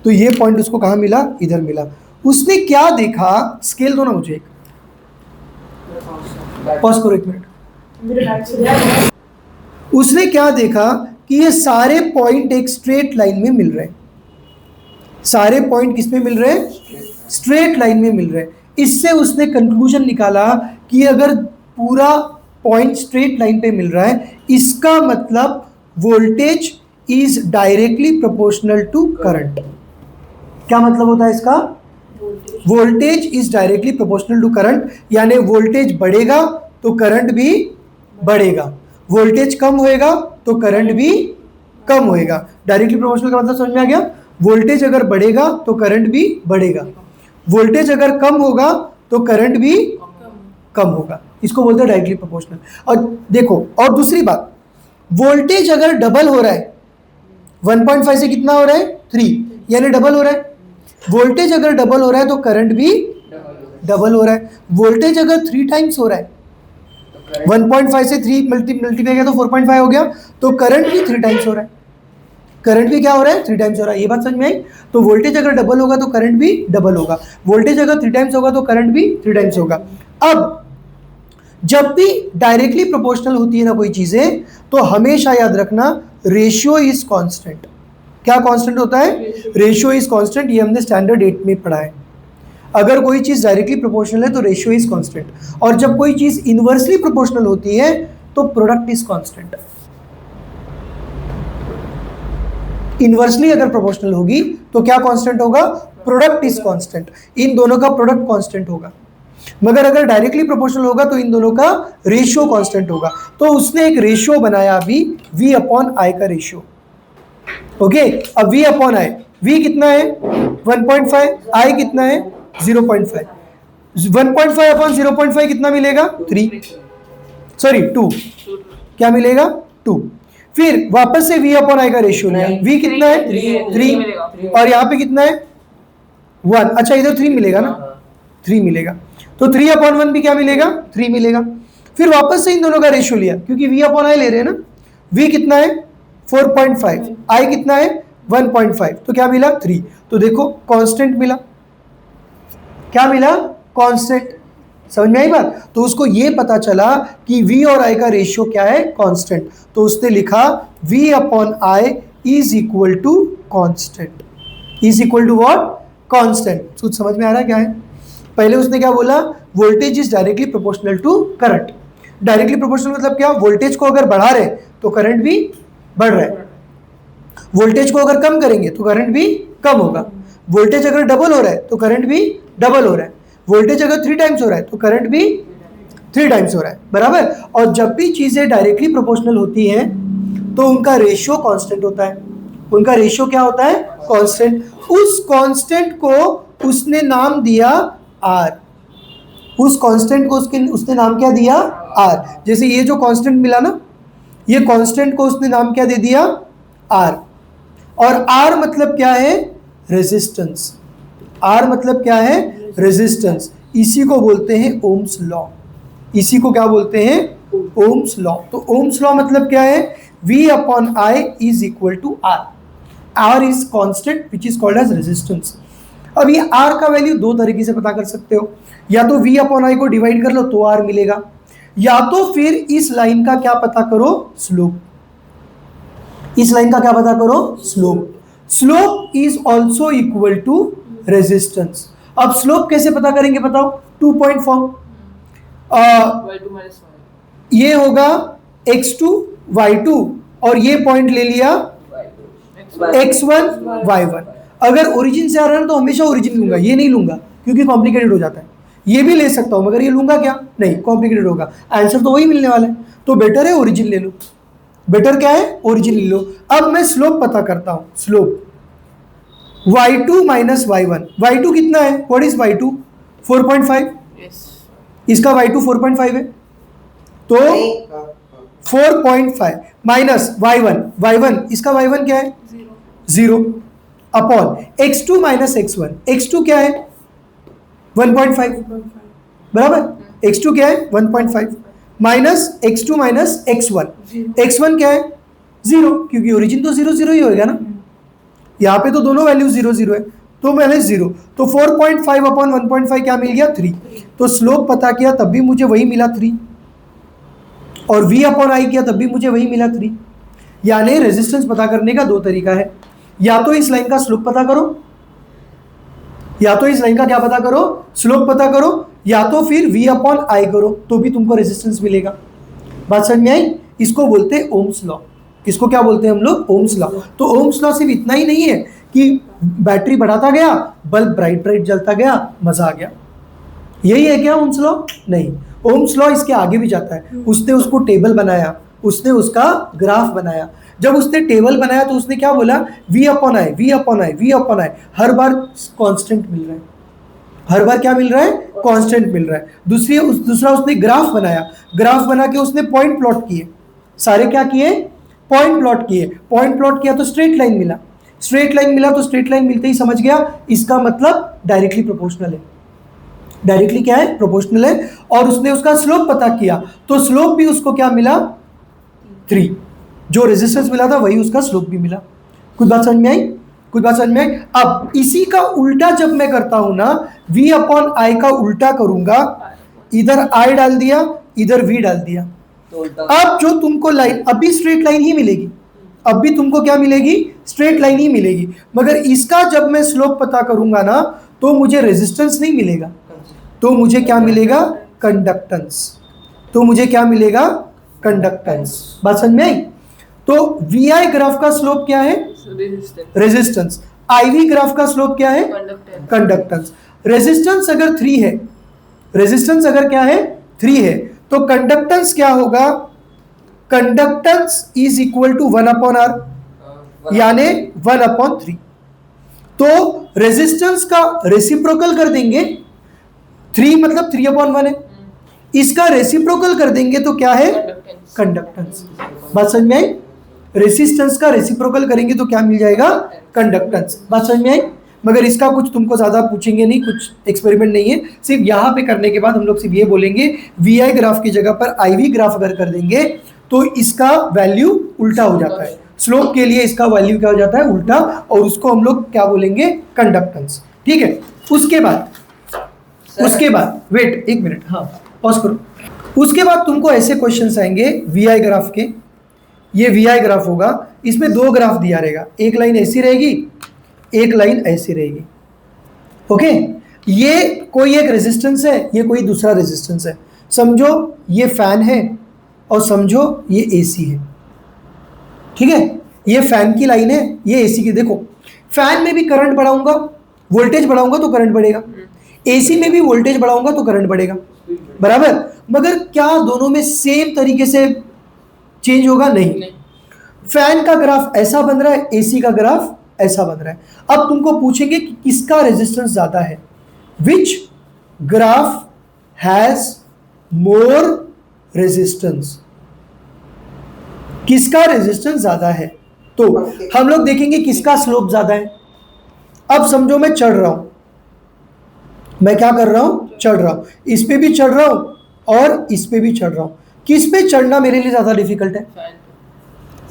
तो ये पॉइंट उसको कहाँ मिला? इधर मिला। उसने क्या देखा? स्केल दो ना मुझे एक, पॉज करो 1 मिनट। मेरे बैग से दिया। उसने क्या देखा कि ये सारे पॉइंट एक स्ट्रेट लाइन में मिल रहे हैं। सारे पॉइंट किस में मिल रहे हैं? स्ट्रेट लाइन में मिल रहे हैं। इससे उसने कंक्लूजन निकाला कि अगर पूरा पॉइंट स्ट्रेट लाइन पे मिल रहा है, इसका मतलब voltage is directly proportional to current. क्या मतलब होता है इसका? Voltage is directly proportional to current, यानी वोल्टेज बढ़ेगा तो करंट भी बढ़ेगा, वोल्टेज कम होएगा तो करंट भी कम होएगा। डायरेक्टली प्रोपोर्शनल का मतलब समझ में आ गया? वोल्टेज अगर बढ़ेगा तो करंट भी बढ़ेगा, वोल्टेज अगर कम होगा तो करंट भी कम होगा। इसको बोलते हैं डायरेक्टली प्रोपोर्शनल। और देखो, और दूसरी बात, वोल्टेज अगर डबल हो रहा है, 1.5 से कितना हो रहा है? 3, यानी डबल हो रहा है। वोल्टेज अगर डबल हो रहा है तो करंट भी डबल हो रहा है। वोल्टेज अगर 3 टाइम्स हो रहा है, 1.5 से 3 मल्टीप्लाई किया तो 4.5 हो गया, तो करंट भी 3 टाइम्स हो रहा है। करंट भी क्या हो रहा है? 3 टाइम्स हो रहा है। ये बात समझ में आई? तो वोल्टेज अगर डबल होगा तो करंट भी डबल होगा, वोल्टेज अगर 3 टाइम्स होगा तो करंट भी 3 टाइम्स होगा। अब जब भी डायरेक्टली प्रोपोर्शनल होती है ना कोई चीजें, तो हमेशा याद रखना रेशियो इज कांस्टेंट। क्या कांस्टेंट होता है? Ratio is constant. ये हमने स्टैंडर्ड 8 में पढ़ा है। अगर कोई चीज डायरेक्टली प्रोपोर्शनल है तो रेशियो इज कांस्टेंट, और जब कोई चीज इनवर्सली प्रोपोर्शनल होती है तो प्रोडक्ट इज कांस्टेंट। इनवर्सली अगर प्रोपोर्शनल होगी तो क्या कांस्टेंट होगा? Product is constant. इन दोनों का प्रोडक्ट कांस्टेंट होगा। मगर अगर डायरेक्टली प्रोपोर्शनल होगा तो इन दोनों का रेशियो कांस्टेंट होगा। तो उसने एक रेशियो बनाया अभी, V अपॉन I का रेशियो। ओके, अब V अपॉन I, V कितना है? 1.5, I कितना है? 0.5। 1.5 अपॉन 0.5 कितना मिलेगा? 3, सॉरी 2। क्या मिलेगा? 2। फिर वापस से V अपॉन I का रेशियो लिया। V कितना है? 3। और यहाँ पे कितना है? 1। अच्छा, इधर 3 मिलेगा ना? 3 मिलेगा, तो 3 अपॉन 1 भी क्या मिलेगा? 3 मिलेगा। फिर वापस से इन दोनों का रेशियो लिया, क्योंकि V अपॉन I ले रहे हैं ना। V कितना है? 4.5, I कितना है? 1.5, तो क्या मिला? 3। तो देखो कांस्टेंट मिला। क्या मिला? कांस्टेंट। समझ में आई बात? तो उसको ये पता चला कि V और I का रेशियो क्या है? कांस्टेंट। तो उसने लिखा V upon I is equal to constant. Is equal to what? Constant. कुछ समझ में आ रहा है क्या है? पहले उसने क्या बोला? Voltage is directly proportional to current. Directly proportional मतलब क्या? वोल्टेज को अगर बढ़ा रहे तो करंट भी बढ़ रहा है, वोल्टेज को अगर कम करेंगे तो करंट भी कम होगा। वोल्टेज अगर डबल हो रहा है तो करंट भी डबल हो रहा है। वोल्टेज अगर 3 टाइम्स हो रहा है तो करंट भी 3 टाइम्स हो रहा है, बराबर। और जब भी चीजें डायरेक्टली प्रोपोर्शनल होती हैं तो उनका रेशियो कांस्टेंट होता है। उनका रेशियो क्या होता है? कांस्टेंट। उस कांस्टेंट को उसने नाम दिया R। उस कांस्टेंट को उसने नाम क्या दिया? R। जैसे ये जो कांस्टेंट मिला ना, ये कांस्टेंट को उसने नाम क्या दे दिया? R। और R मतलब क्या है? रेजिस्टेंस। R मतलब क्या है? रेजिस्टेंस। इसी को बोलते हैं ओम्स लॉ। इसी को क्या बोलते हैं? Ohm's law. तो ओम्स लॉ मतलब क्या है? V upon I is equal to R। R is constant which is called as resistance. अब ये R का वैल्यू 2 तरीके से पता कर सकते हो। या तो V अपॉन I को डिवाइड कर लो तो R मिलेगा, या तो फिर इस लाइन का क्या पता करो? स्लोप। इस लाइन का क्या पता करो? Slope. Slope is also equal to resistance. अब स्लोप कैसे पता करेंगे बताओ? 2 point form, y2 minus y ये होगा x2 y2 और ये पॉइंट ले लिया x1 y1। अगर ओरिजिन से आ रहा है ना तो हमेशा ओरिजिन लूंगा, ये नहीं लूंगा क्योंकि कॉम्प्लिकेटेड हो जाता है। ये भी ले सकता हूं मगर ये लूंगा क्या? नहीं, कॉम्प्लिकेटेड होगा, आंसर तो वही मिलने वाला है। तो बेटर है ओरिजिन ले लो। बेटर क्या है? ओरिजिन ले लो। अब मैं स्लोप पता करता हूं। Slope y2 minus y1, y2 कितना है? What is y2? 4.5। yes इसका y2 4.5 है तो 4.5 माइनस y1, y1 इसका y1 क्या है? 0 upon x2 minus x1, x2 क्या है? 1.5 बराबर। x2 क्या है? 1.5 minus x2 minus x1, x1 क्या है? 0 क्योंकि ओरिजिन तो 0 0 ही होएगा ना, यहाँ पे तो दोनों वैल्यू 0 0 है तो मैंने 0, तो 4.5 अपॉन 1.5 क्या मिल गया? 3। तो स्लोप पता किया तब भी मुझे वही मिला 3, और v अपॉन आई किया तब भी मुझे वही मिला 3। यानी रेजिस्टेंस पता करने का दो तरीका है, या तो इस लाइन का स्लोप पता करो, या तो इस लाइन का क्या पता करो? स्लोप पता करो, या तो फिर v अपॉन आई करो तो भी तुमको रेजिस्टेंस मिलेगा। बात समझ में आई? इसको बोलते हैं ओम्स लॉ। इसको क्या बोलते हैं हम लोग? Ohms law. तो ओम्स लॉ सिर्फ इतना ही नहीं है कि बैटरी बढ़ाता गया, बल्ब ब्राइट ब्राइट जलता गया, मजा आ गया, यही है क्या ओम्स लॉ? नहीं, ओम्स लॉ इसके आगे भी जाता है। उसने उसको टेबल बनाया, उसने उसका ग्राफ बनाया। जब उसने टेबल बनाया तो उसने क्या बोला? v upon I, v upon I, v upon I, हर बार कांस्टेंट मिल रहा है, हर बार क्या मिल रहा है? कांस्टेंट मिल रहा है। दूसरा उसने ग्राफ बनाया, ग्राफ बना के उसने पॉइंट प्लॉट किए, सारे क्या किए? पॉइंट प्लॉट किए। पॉइंट प्लॉट किया तो स्ट्रेट लाइन मिला, स्ट्रेट लाइन मिला तो स्ट्रेट लाइन मिलते ही समझ गया इसका मतलब डायरेक्टली प्रोपोर्शनल है। डायरेक्टली क्या है? प्रोपोर्शनल है। और उसने उसका स्लोप पता किया तो स्लोप भी उसको क्या मिला? 3। जो रेजिस्टेंस मिला था वही उसका स्लोप भी मिला। कुछ बात समझ में आई? कुछ बात समझ में आई? अब इसी का उल्टा जब मैं करता हूं ना, v अपॉन आई का उल्टा करूंगा, इधर i डाल दिया, इधर v डाल दिया, तो उल्टा अब जो तुमको लाइन, अभी स्ट्रेट लाइन ही मिलेगी, अब भी तुमको क्या मिलेगी? स्ट्रेट लाइन ही मिलेगी। मगर इसका जब मैं स्लोप पता करूंगा ना तो मुझे रेजिस्टेंस नहीं मिलेगा, तो मुझे क्या मिलेगा? कंडक्टेंस। तो मुझे क्या मिलेगा? कंडक्टेंस। बात समझ में आई? तो वी आई ग्राफ का स्लोप क्या है? resistance resistance. I V graph का स्लोप क्या है? conductance conductance. रेजिस्टेंस अगर 3 है, रेजिस्टेंस अगर क्या है? 3 है, तो कंडक्टेंस क्या होगा? Conductance is equal to 1 upon R, यानी 1 अपॉन 3। तो रेजिस्टेंस का रेसिप्रोकल कर देंगे, 3 मतलब 3 अपॉन 1 है, इसका रेसिप्रोकल कर देंगे तो क्या है? conductance conductance. बात समझ में आई? रेसिस्टेंस का रेसिप्रोकल करेंगे तो क्या मिल जाएगा? कंडक्टेंस। बात समझ में आई? मगर इसका कुछ तुमको ज़्यादा पूछेंगे नहीं, कुछ एक्सपेरिमेंट नहीं है, सिर्फ यहाँ पे करने के बाद हम लोग सिर्फ ये बोलेंगे वी आई ग्राफ की जगह पर आई वी ग्राफ अगर कर देंगे तो इसका वैल्यू उल्टा हो जाता है। स्लोप के लिए इसका वैल्यू क्या हो जाता है? उल्टा, और उसको हम लोग क्या बोलेंगे? कंडक्टेंस। ठीक है। उसके बाद वेट एक मिनट, हाँ पॉज करो। उसके बाद तुमको ऐसे क्वेश्चंस आएंगे वी आई ग्राफ के। ये वी आई ग्राफ होगा, इसमें 2 ग्राफ दिया रहेगा, एक लाइन ऐसी रहेगी, एक लाइन ऐसी रहेगी। ओके, ये कोई एक रेजिस्टेंस है, ये कोई दूसरा रेजिस्टेंस है। समझो ये फैन है और समझो ये एसी है। ठीक है, ये फैन की लाइन है, ये एसी की। देखो फैन में भी करंट बढ़ाऊंगा, वोल्टेज बढ़ाऊंगा तो करंट बढ़ेगा, एसी में भी वोल्टेज बढ़ाऊंगा तो करंट बढ़ेगा, बराबर। मगर क्या दोनों में सेम तरीके से चेंज होगा? नहीं। फैन का ग्राफ ऐसा बन रहा है, एसी का ग्राफ ऐसा बन रहा है। अब तुमको पूछेंगे कि किसका रेजिस्टेंस ज्यादा है, which graph has more resistance, किसका रेजिस्टेंस ज्यादा है। तो हम लोग देखेंगे किसका स्लोप ज्यादा है। अब समझो मैं चढ़ रहा हूं, मैं क्या कर रहा हूं? चढ़ रहा हूं, इस पे भी चढ़ रहा हूं और इस पे भी चढ़ रहा हूं। किस पे चढ़ना मेरे लिए ज्यादा डिफिकल्ट है?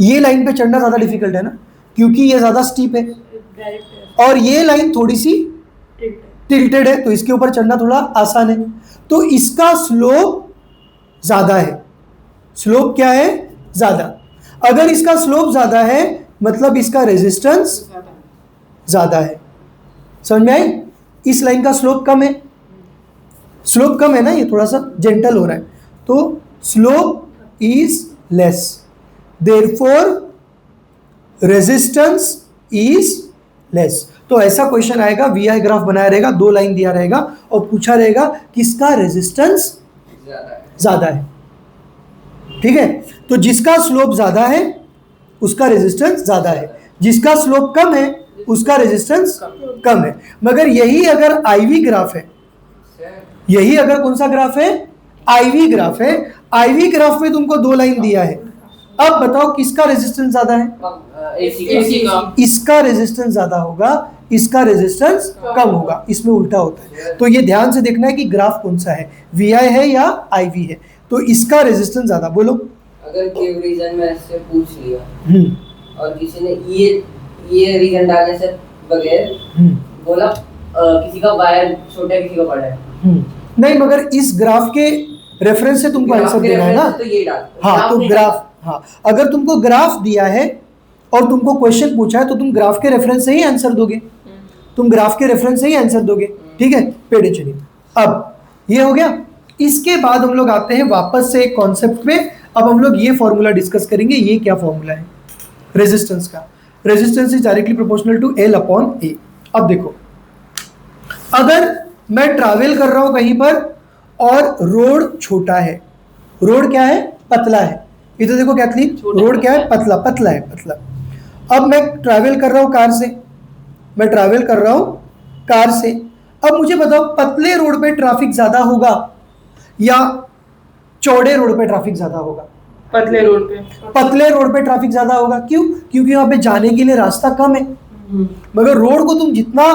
ये लाइन पे चढ़ना ज्यादा डिफिकल्ट है ना, क्योंकि ये ज्यादा स्टीप है और ये लाइन थोड़ी सी टिल्टेड है, तो इसके ऊपर चढ़ना थोड़ा आसान है। तो इसका स्लोप ज्यादा है। स्लोप क्या है? ज्यादा। अगर इसका स्लोप ज्यादा है मतलब इसका रेजिस्टेंस ज़्यादा है। समझ में आई? इस लाइन का स्लोप कम है, स्लोप कम है ना, ये थोड़ा सा जेंटल हो रहा है, तो slope is less, therefore resistance is less. तो ऐसा क्वेश्चन आएगा, वी आई ग्राफ बनाया रहेगा, 2 लाइन दिया रहेगा और पूछा रहेगा किसका रेजिस्टेंस ज़्यादा है। ठीक है, तो जिसका स्लोप ज़्यादा है उसका रेजिस्टेंस ज़्यादा है, जिसका स्लोप कम है उसका रेजिस्टेंस कम है। मगर यही अगर आईवी ग्राफ है, यही अगर कौन सा ग्राफ है, आईवी ग्राफ है, आईवी ग्राफ में तुमको 2 लाइन दिया है, अब बताओ किसका रेजिस्टेंस ज़्यादा है? एसी का। इसका रेजिस्टेंस ज़्यादा होगा, इसका रेजिस्टेंस कम होगा, इसमें उल्टा होता है। तो ये ध्यान से देखना है कि ग्राफ कौन सा है, वी आई है या आई वी है। तो इसका रेजिस्टेंस ज़्यादा, बोलो। अगर केव रीजन में ऐसे पूछ लिया और किसी ने ये रीजन डालने से बगैर बोला किसी का वायर छोटा है किसी का बड़ा है, नहीं, मगर इस ग्राफ के रेफरेंस से तुमको आंसर देना है ना। तो ये डाल। हाँ, तो ग्राफ, हाँ, अगर तुमको ग्राफ दिया है और तुमको क्वेश्चन पूछा है तो तुम ग्राफ के रेफरेंस से ही आंसर दोगे, तुम ग्राफ के रेफरेंस से ही आंसर दोगे। ठीक है, पेड़ चलिए, अब ये हो गया। इसके बाद हम लोग आते हैं वापस से एक कॉन्सेप्ट पे। अब हम लोग ये फॉर्मूला डिस्कस करेंगे। ये क्या फॉर्मूला है रेजिस्टेंस का? Resistance is directly proportional to L upon A. अब देखो, अगर मैं ट्रैवल कर रहा हूं कहीं पर और रोड छोटा है, रोड क्या है, पतला है, इधर देखो क्या थी, रोड क्या है, पतला, पतला है, पतला। अब मैं ट्रैवल कर रहा हूं कार से, मैं ट्रैवल कर रहा हूं कार से। अब मुझे बताओ पतले रोड पे ट्रैफिक ज्यादा होगा या चौड़े रोड पे ट्रैफिक ज्यादा होगा? पतले रोड पे। पतले रोड पे ट्रैफिक ज्यादा होगा, क्यों? क्योंकि वहां पे जाने के लिए रास्ता कम है। मगर रोड को तुम जितना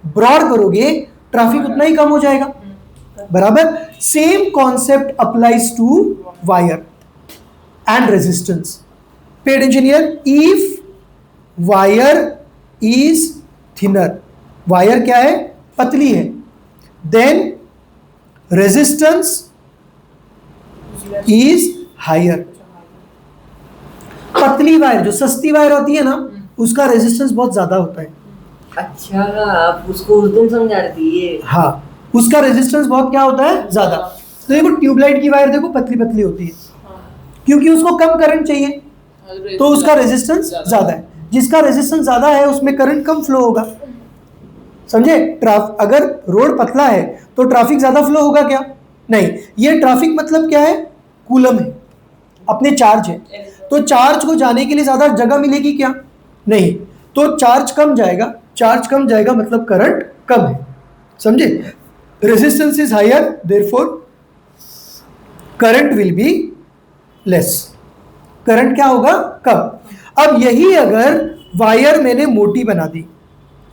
ब्रॉड करोगे ट्रैफिक उतना ही कम हो जाएगा, बराबर। Same concept applies to wire and resistance. Paid engineer, if wire is thinner, wire क्या है, पतली है, देन रेजिस्टेंस इज हायर। पतली वायर, जो सस्ती वायर होती है ना, उसका रेजिस्टेंस बहुत ज्यादा होता है। अच्छा, आप उसको उस दिन समझा रहे थे ये। हाँ, उसका रेजिस्टेंस बहुत क्या होता है, ज्यादा। तो देखो ट्यूबलाइट की वायर देखो पतली पतली होती है, क्योंकि उसको कम करंट चाहिए, तो उसका रेजिस्टेंस ज्यादा है। जिसका रेजिस्टेंस ज्यादा है उसमें करंट कम फ्लो होगा, समझे। अगर रोड पतला है तो ट्रैफिक ज्यादा फ्लो होगा क्या? नहीं। ये ट्रैफिक मतलब क्या है, कूलम है, अपने चार्ज है। तो चार्ज को जाने के लिए ज्यादा जगह मिलेगी क्या? नहीं। तो चार्ज कम जाएगा, चार्ज कम जाएगा मतलब करंट कम है, समझे। Resistance is higher, therefore current will be less, current क्या होगा, कम। अब यही अगर वायर मैंने मोटी बना दी,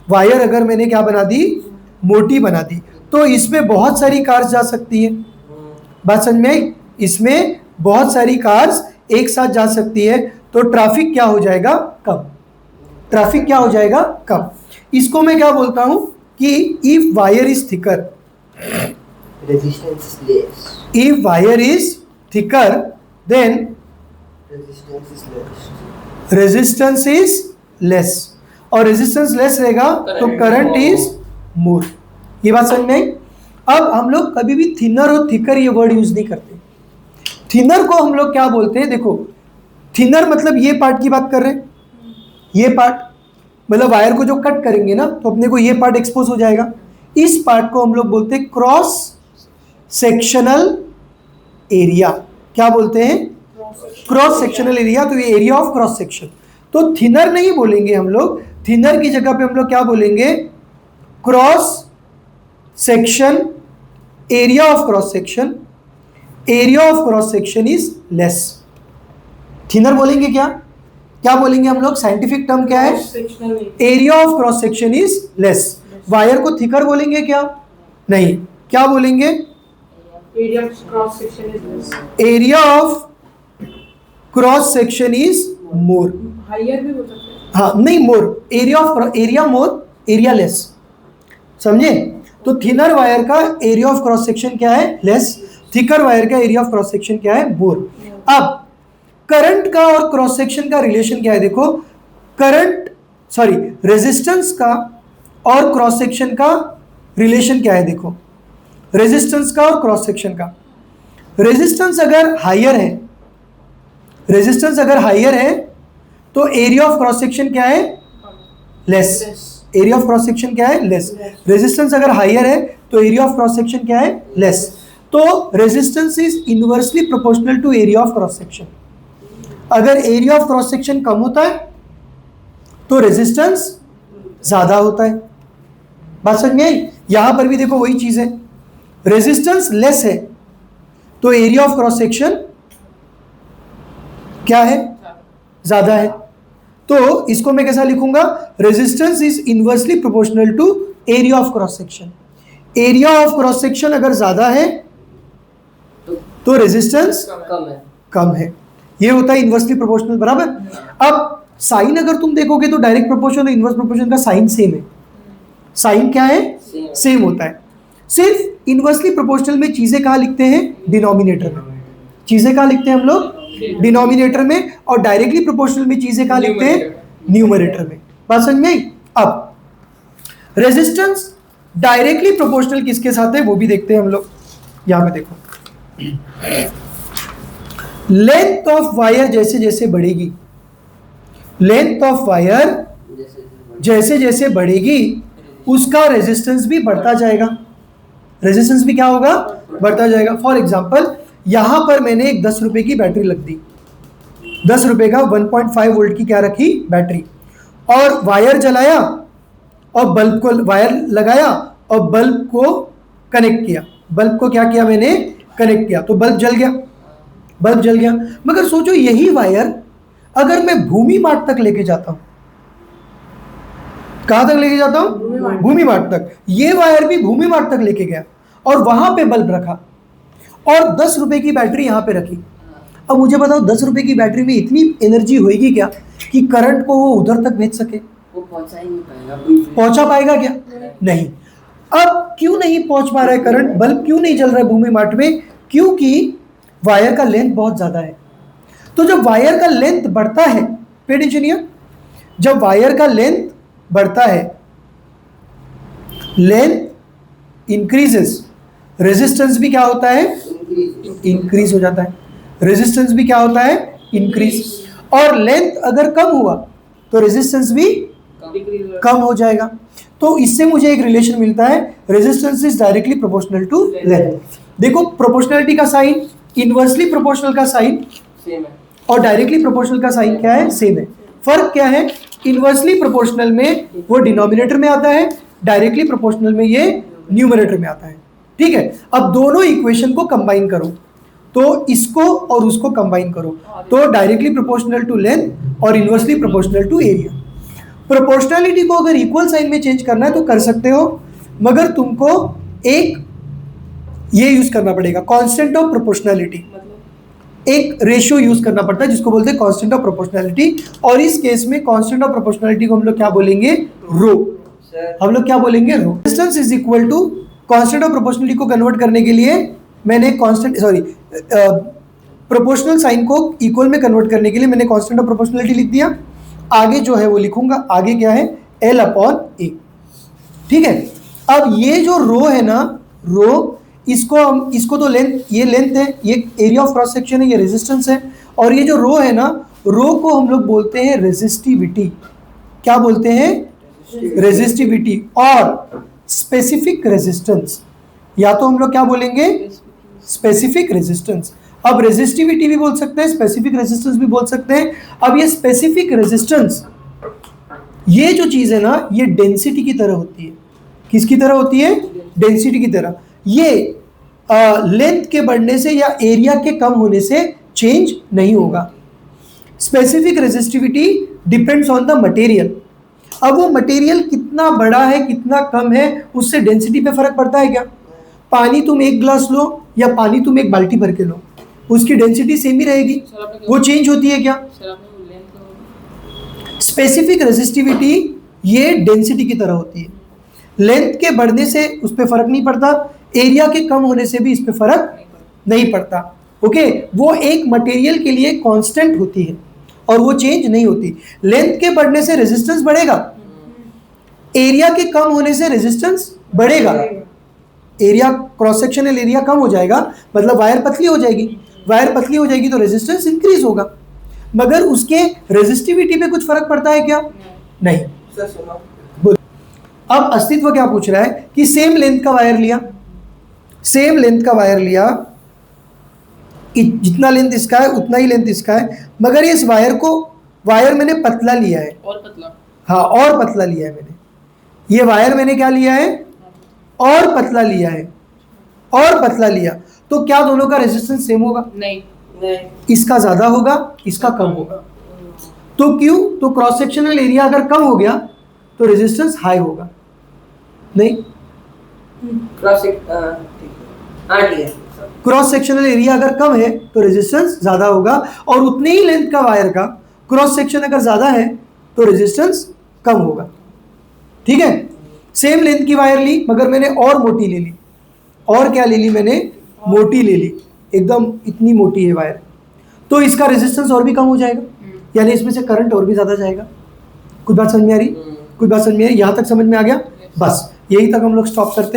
वायर अगर मैंने क्या बना दी, मोटी बना दी, तो इसमें बहुत सारी कार्स जा सकती है। बात समझ में आई? इसमें बहुत सारी कार्स एक साथ जा सकती है, तो ट्रैफिक क्या हो जाएगा, कम। ट्रैफिक क्या हो जाएगा, कम। इसको मैं क्या बोलता हूं कि if wire is thicker, resistance is less, if wire is thicker than resistance is less, resistance is less, और रेजिस्टेंस लेस रहेगा तो करंट इज मोर। ये बात समझ में आई? अब हम लोग कभी भी थिनर और थिकर ये वर्ड यूज नहीं करते। थिनर को हम लोग क्या बोलते हैं, देखो, थिनर मतलब ये पार्ट की बात कर रहे हैं, ये पार्ट मतलब वायर को जो कट करेंगे ना तो अपने को ये पार्ट एक्सपोज हो जाएगा। इस पार्ट को हम लोग बोलते हैं क्रॉस सेक्शनल एरिया। क्या बोलते हैं, क्रॉस सेक्शनल एरिया। तो ये एरिया ऑफ क्रॉस सेक्शन। तो थिनर नहीं बोलेंगे हम लोग, थिनर की जगह पे हम लोग क्या बोलेंगे, cross section area of cross section. Area of cross section is less. Thinner बोलेंगे क्या, क्या बोलेंगे हम लोग, साइंटिफिक टर्म क्या है, area of cross section is less. Wire को थिकर बोलेंगे क्या, नहीं, क्या बोलेंगे, area of cross section is less. Area of cross section is more. Higher भी हो सकता है। हाँ, नहीं, more, area of, area more, area less, समझे। तो थिनर वायर का एरिया ऑफ क्रॉस सेक्शन क्या है, लेस। थिकर वायर का एरिया ऑफ क्रॉस सेक्शन क्या है, मोर। अब करंट का और क्रॉस सेक्शन का रिलेशन क्या है, देखो, करंट सॉरी रेजिस्टेंस का और क्रॉस सेक्शन का रिलेशन क्या है? देखो रेजिस्टेंस का और क्रॉस सेक्शन का, रेजिस्टेंस अगर हायर है, रेजिस्टेंस अगर हायर है तो एरिया ऑफ क्रॉस सेक्शन क्या है? Less. Area of cross section क्या है? लेस। रेजिस्टेंस अगर हायर है तो एरिया ऑफ क्रॉस सेक्शन क्या है? लेस। तो resistance is inversely proportional to area of cross section. अगर एरिया ऑफ क्रॉस सेक्शन कम होता है तो रेजिस्टेंस ज्यादा होता है। बात समझ में आई? यहां पर भी देखो वही चीज है, रेजिस्टेंस लेस है तो एरिया ऑफ क्रॉस सेक्शन क्या है? ज्यादा है। तो इसको मैं कैसा लिखूंगा? Resistance is inversely proportional to area of cross section. Area of cross section अगर ज्यादा है तो रेजिस्टेंस कम है। ये होता है इनवर्सली प्रोपोर्शनल, बराबर। अब साइन अगर तुम देखोगे तो डायरेक्ट प्रोपोर्शन और इनवर्स प्रोपोर्शन का साइन सेम है। साइन क्या है? सेम होता है। सिर्फ इनवर्सली प्रोपोर्शनल में चीजें कहाँ लिखते हैं? डिनोमिनेटर में। चीजें कहाँ लिखते हैं हम लोग? डिनोमिनेटर में। और डायरेक्टली प्रोपोर्शनल में चीजें कहाँ लिखते हैं? न्यूमरेटर में। बात समझ में आई? अब रेजिस्टेंस डायरेक्टली प्रोपोर्शनल किसके साथ है वो भी देखते हैं हम लोग। यहां पे देखो, लेंथ ऑफ वायर जैसे जैसे बढ़ेगी, लेंथ ऑफ वायर जैसे जैसे बढ़ेगी उसका रेजिस्टेंस भी बढ़ता जाएगा। रेजिस्टेंस भी क्या होगा? बढ़ता जाएगा। फॉर एग्जांपल यहां पर मैंने एक 10 रुपए की बैटरी लग दी, 10 रुपए का 1.5 वोल्ट की क्या रखी? बैटरी, और वायर जलाया और बल्ब को, वायर लगाया और बल्ब को कनेक्ट किया। बल्ब को क्या किया मैंने? कनेक्ट किया, तो बल्ब जल गया, बल्ब जल गया। मगर सोचो यही वायर अगर मैं भूमि मार्ट तक लेके जाता हूं, कहां तक लेके जाता हूं? भूमि मार्ट तक। ये वायर भी भूमि मार्ट तक लेके गया और वहां पे बल्ब रखा और 10 रुपए की बैटरी यहां पे रखी। अब मुझे बताओ 10 रुपए की बैटरी में इतनी एनर्जी होगी क्या कि करंट को वो उधर तक भेज सके? वो पहुंचा ही नहीं पाएगा। पहुंचा पाएगा क्या? नहीं। अब क्यों नहीं पहुंच पा रहा है करंट? बल्ब क्यों नहीं जल रहा है भूमि मार्ट में? क्योंकि वायर का लेंथ बहुत ज्यादा है। तो जब वायर का लेंथ बढ़ता है, पे अटेंशन हियर, जब वायर का लेंथ बढ़ता है, लेंथ इंक्रीजेस, रेजिस्टेंस भी क्या होता है? इंक्रीज हो जाता है। रेजिस्टेंस भी क्या होता है? इंक्रीज। और लेंथ अगर कम हुआ तो रेजिस्टेंस भी कम हो जाएगा। तो इससे मुझे एक रिलेशन मिलता है, resistance is directly proportional to length. देखो प्रोपोर्शनलिटी का साइन, इनवर्सली प्रोपोर्शनल का साइन सेम है और डायरेक्टली प्रोपोर्शनल का साइन क्या है? सेम है। फर्क क्या है? इनवर्सली प्रोपोर्शनल में वो डिनोमिनेटर में आता है, डायरेक्टली प्रोपोर्शनल में ये न्यूमरेटर में आता है। ठीक है, अब दोनों इक्वेशन को कंबाइन करो, तो इसको और उसको कंबाइन करो, तो डायरेक्टली प्रोपोर्शनल टू लेंथ और inversely proportional to area. Proportionality को अगर इक्वल साइन में चेंज करना है तो कर सकते हो, मगर तुमको एक ये यूज करना पड़ेगा, कांस्टेंट ऑफ प्रोपोर्शनलिटी। एक रेशियो यूज करना पड़ता है जिसको बोलते हैं कांस्टेंट ऑफ प्रोपोर्शनलिटी। और इस केस में कांस्टेंट ऑफ प्रोपोर्शनलिटी को हम लोग क्या बोलेंगे? रो। हम लोग क्या बोलेंगे? Rho. Distance is equal to constant of proportionality को कन्वर्ट करने के लिए मैंने कांस्टेंट प्रोपोर्शनल साइन को इक्वल में कन्वर्ट करने के लिए मैंने कांस्टेंट ऑफ प्रोपोर्शनलिटी लिख दिया। आगे जो है वो लिखूंगा, आगे क्या है? L upon A। ठीक है, अब ये जो रो है ना, रो, इसको तो लेंथ, ये लेंथ है, ये एरिया ऑफ क्रॉस सेक्शन है, ये रेजिस्टेंस है, और ये जो रो है ना, रो को हम लोग बोलते हैं रेजिस्टिविटी। क्या बोलते हैं? रेजिस्टिविटी। और स्पेसिफिक रेजिस्टेंस, या तो हम लोग क्या बोलेंगे? Specific resistance. अब रेजिस्टिविटी भी बोल सकते हैं, स्पेसिफिक रेजिस्टेंस भी बोल सकते हैं। अब ये स्पेसिफिक रेजिस्टेंस, ये जो चीज है ना, ये डेंसिटी की तरह होती है। किसकी तरह होती है? डेंसिटी की तरह। ये लेंथ के बढ़ने से या एरिया के कम होने से चेंज नहीं होगा। Specific resistivity depends on the material. अब वो मटेरियल कितना बड़ा है कितना कम है उससे डेंसिटी पे फर्क पड़ता है क्या? पानी तुम एक ग्लास लो या पानी तुम एक बाल्टी भर के लो, उसकी डेंसिटी सेम ही रहेगी, वो चेंज होती है क्या? स्पेसिफिक रेजिस्टिविटी ये डेंसिटी की तरह होती है। लेंथ के बढ़ने से उस पर फर्क नहीं पड़ता, एरिया के कम होने से भी इस पर फर्क नहीं पड़ता। ओके, वो एक मटेरियल के लिए कांस्टेंट होती है। और वो चेंज नहीं होती। लेंथ के बढ़ने से रेजिस्टेंस बढ़ेगा, एरिया के कम होने से रेजिस्टेंस बढ़ेगा। एरिया क्रॉस सेक्शनल एरिया कम हो जाएगा मतलब वायर पतली हो जाएगी, वायर पतली हो जाएगी तो रेजिस्टेंस इंक्रीज होगा, मगर उसके रेजिस्टिविटी पे कुछ फर्क पड़ता है क्या? नहीं। सर सुनो, अब अस्तित्व क्या पूछ रहा है कि सेम लेंथ का वायर लिया, सेम लेंथ का वायर लिया, जितना लेंथ इसका है उतना ही लेंथ इसका है, मगर इस वायर मैंने पतला लिया है, और पतला, हाँ और पतला लिया है मैंने, ये वायर मैंने क्या लिया है? और पतला लिया है, और पतला लिया, तो क्या दोनों का रेजिस्टेंस सेम होगा? नहीं, नहीं, इसका ज्यादा होगा, इसका कम होगा। तो क्यों? तो क्रॉस सेक्शनल एरिया अगर कम हो गया तो रेजिस्टेंस हाई होगा। नहीं, क्रॉस ठीक है। क्रॉस सेक्शनल एरिया अगर कम है तो रेजिस्टेंस ज्यादा होगा, और उतने ही लेंथ का वायर का क्रॉस सेक्शन अगर ज्यादा है तो रेजिस्टेंस कम होगा। ठीक है, सेम लेंथ की वायर ली मगर मैंने और मोटी ले ली, और क्या ले ली मैंने? मोटी ले ली, एकदम इतनी मोटी है वायर, तो इसका रेजिस्टेंस और भी कम हो जाएगा, यानी इसमें से करंट और भी ज्यादा जाएगा। कुछ बात समझ में आ रही? कुछ बात समझ में आ रही? यहां तक समझ में आ गया? बस यही तक हम लोग स्टॉप करते हैं।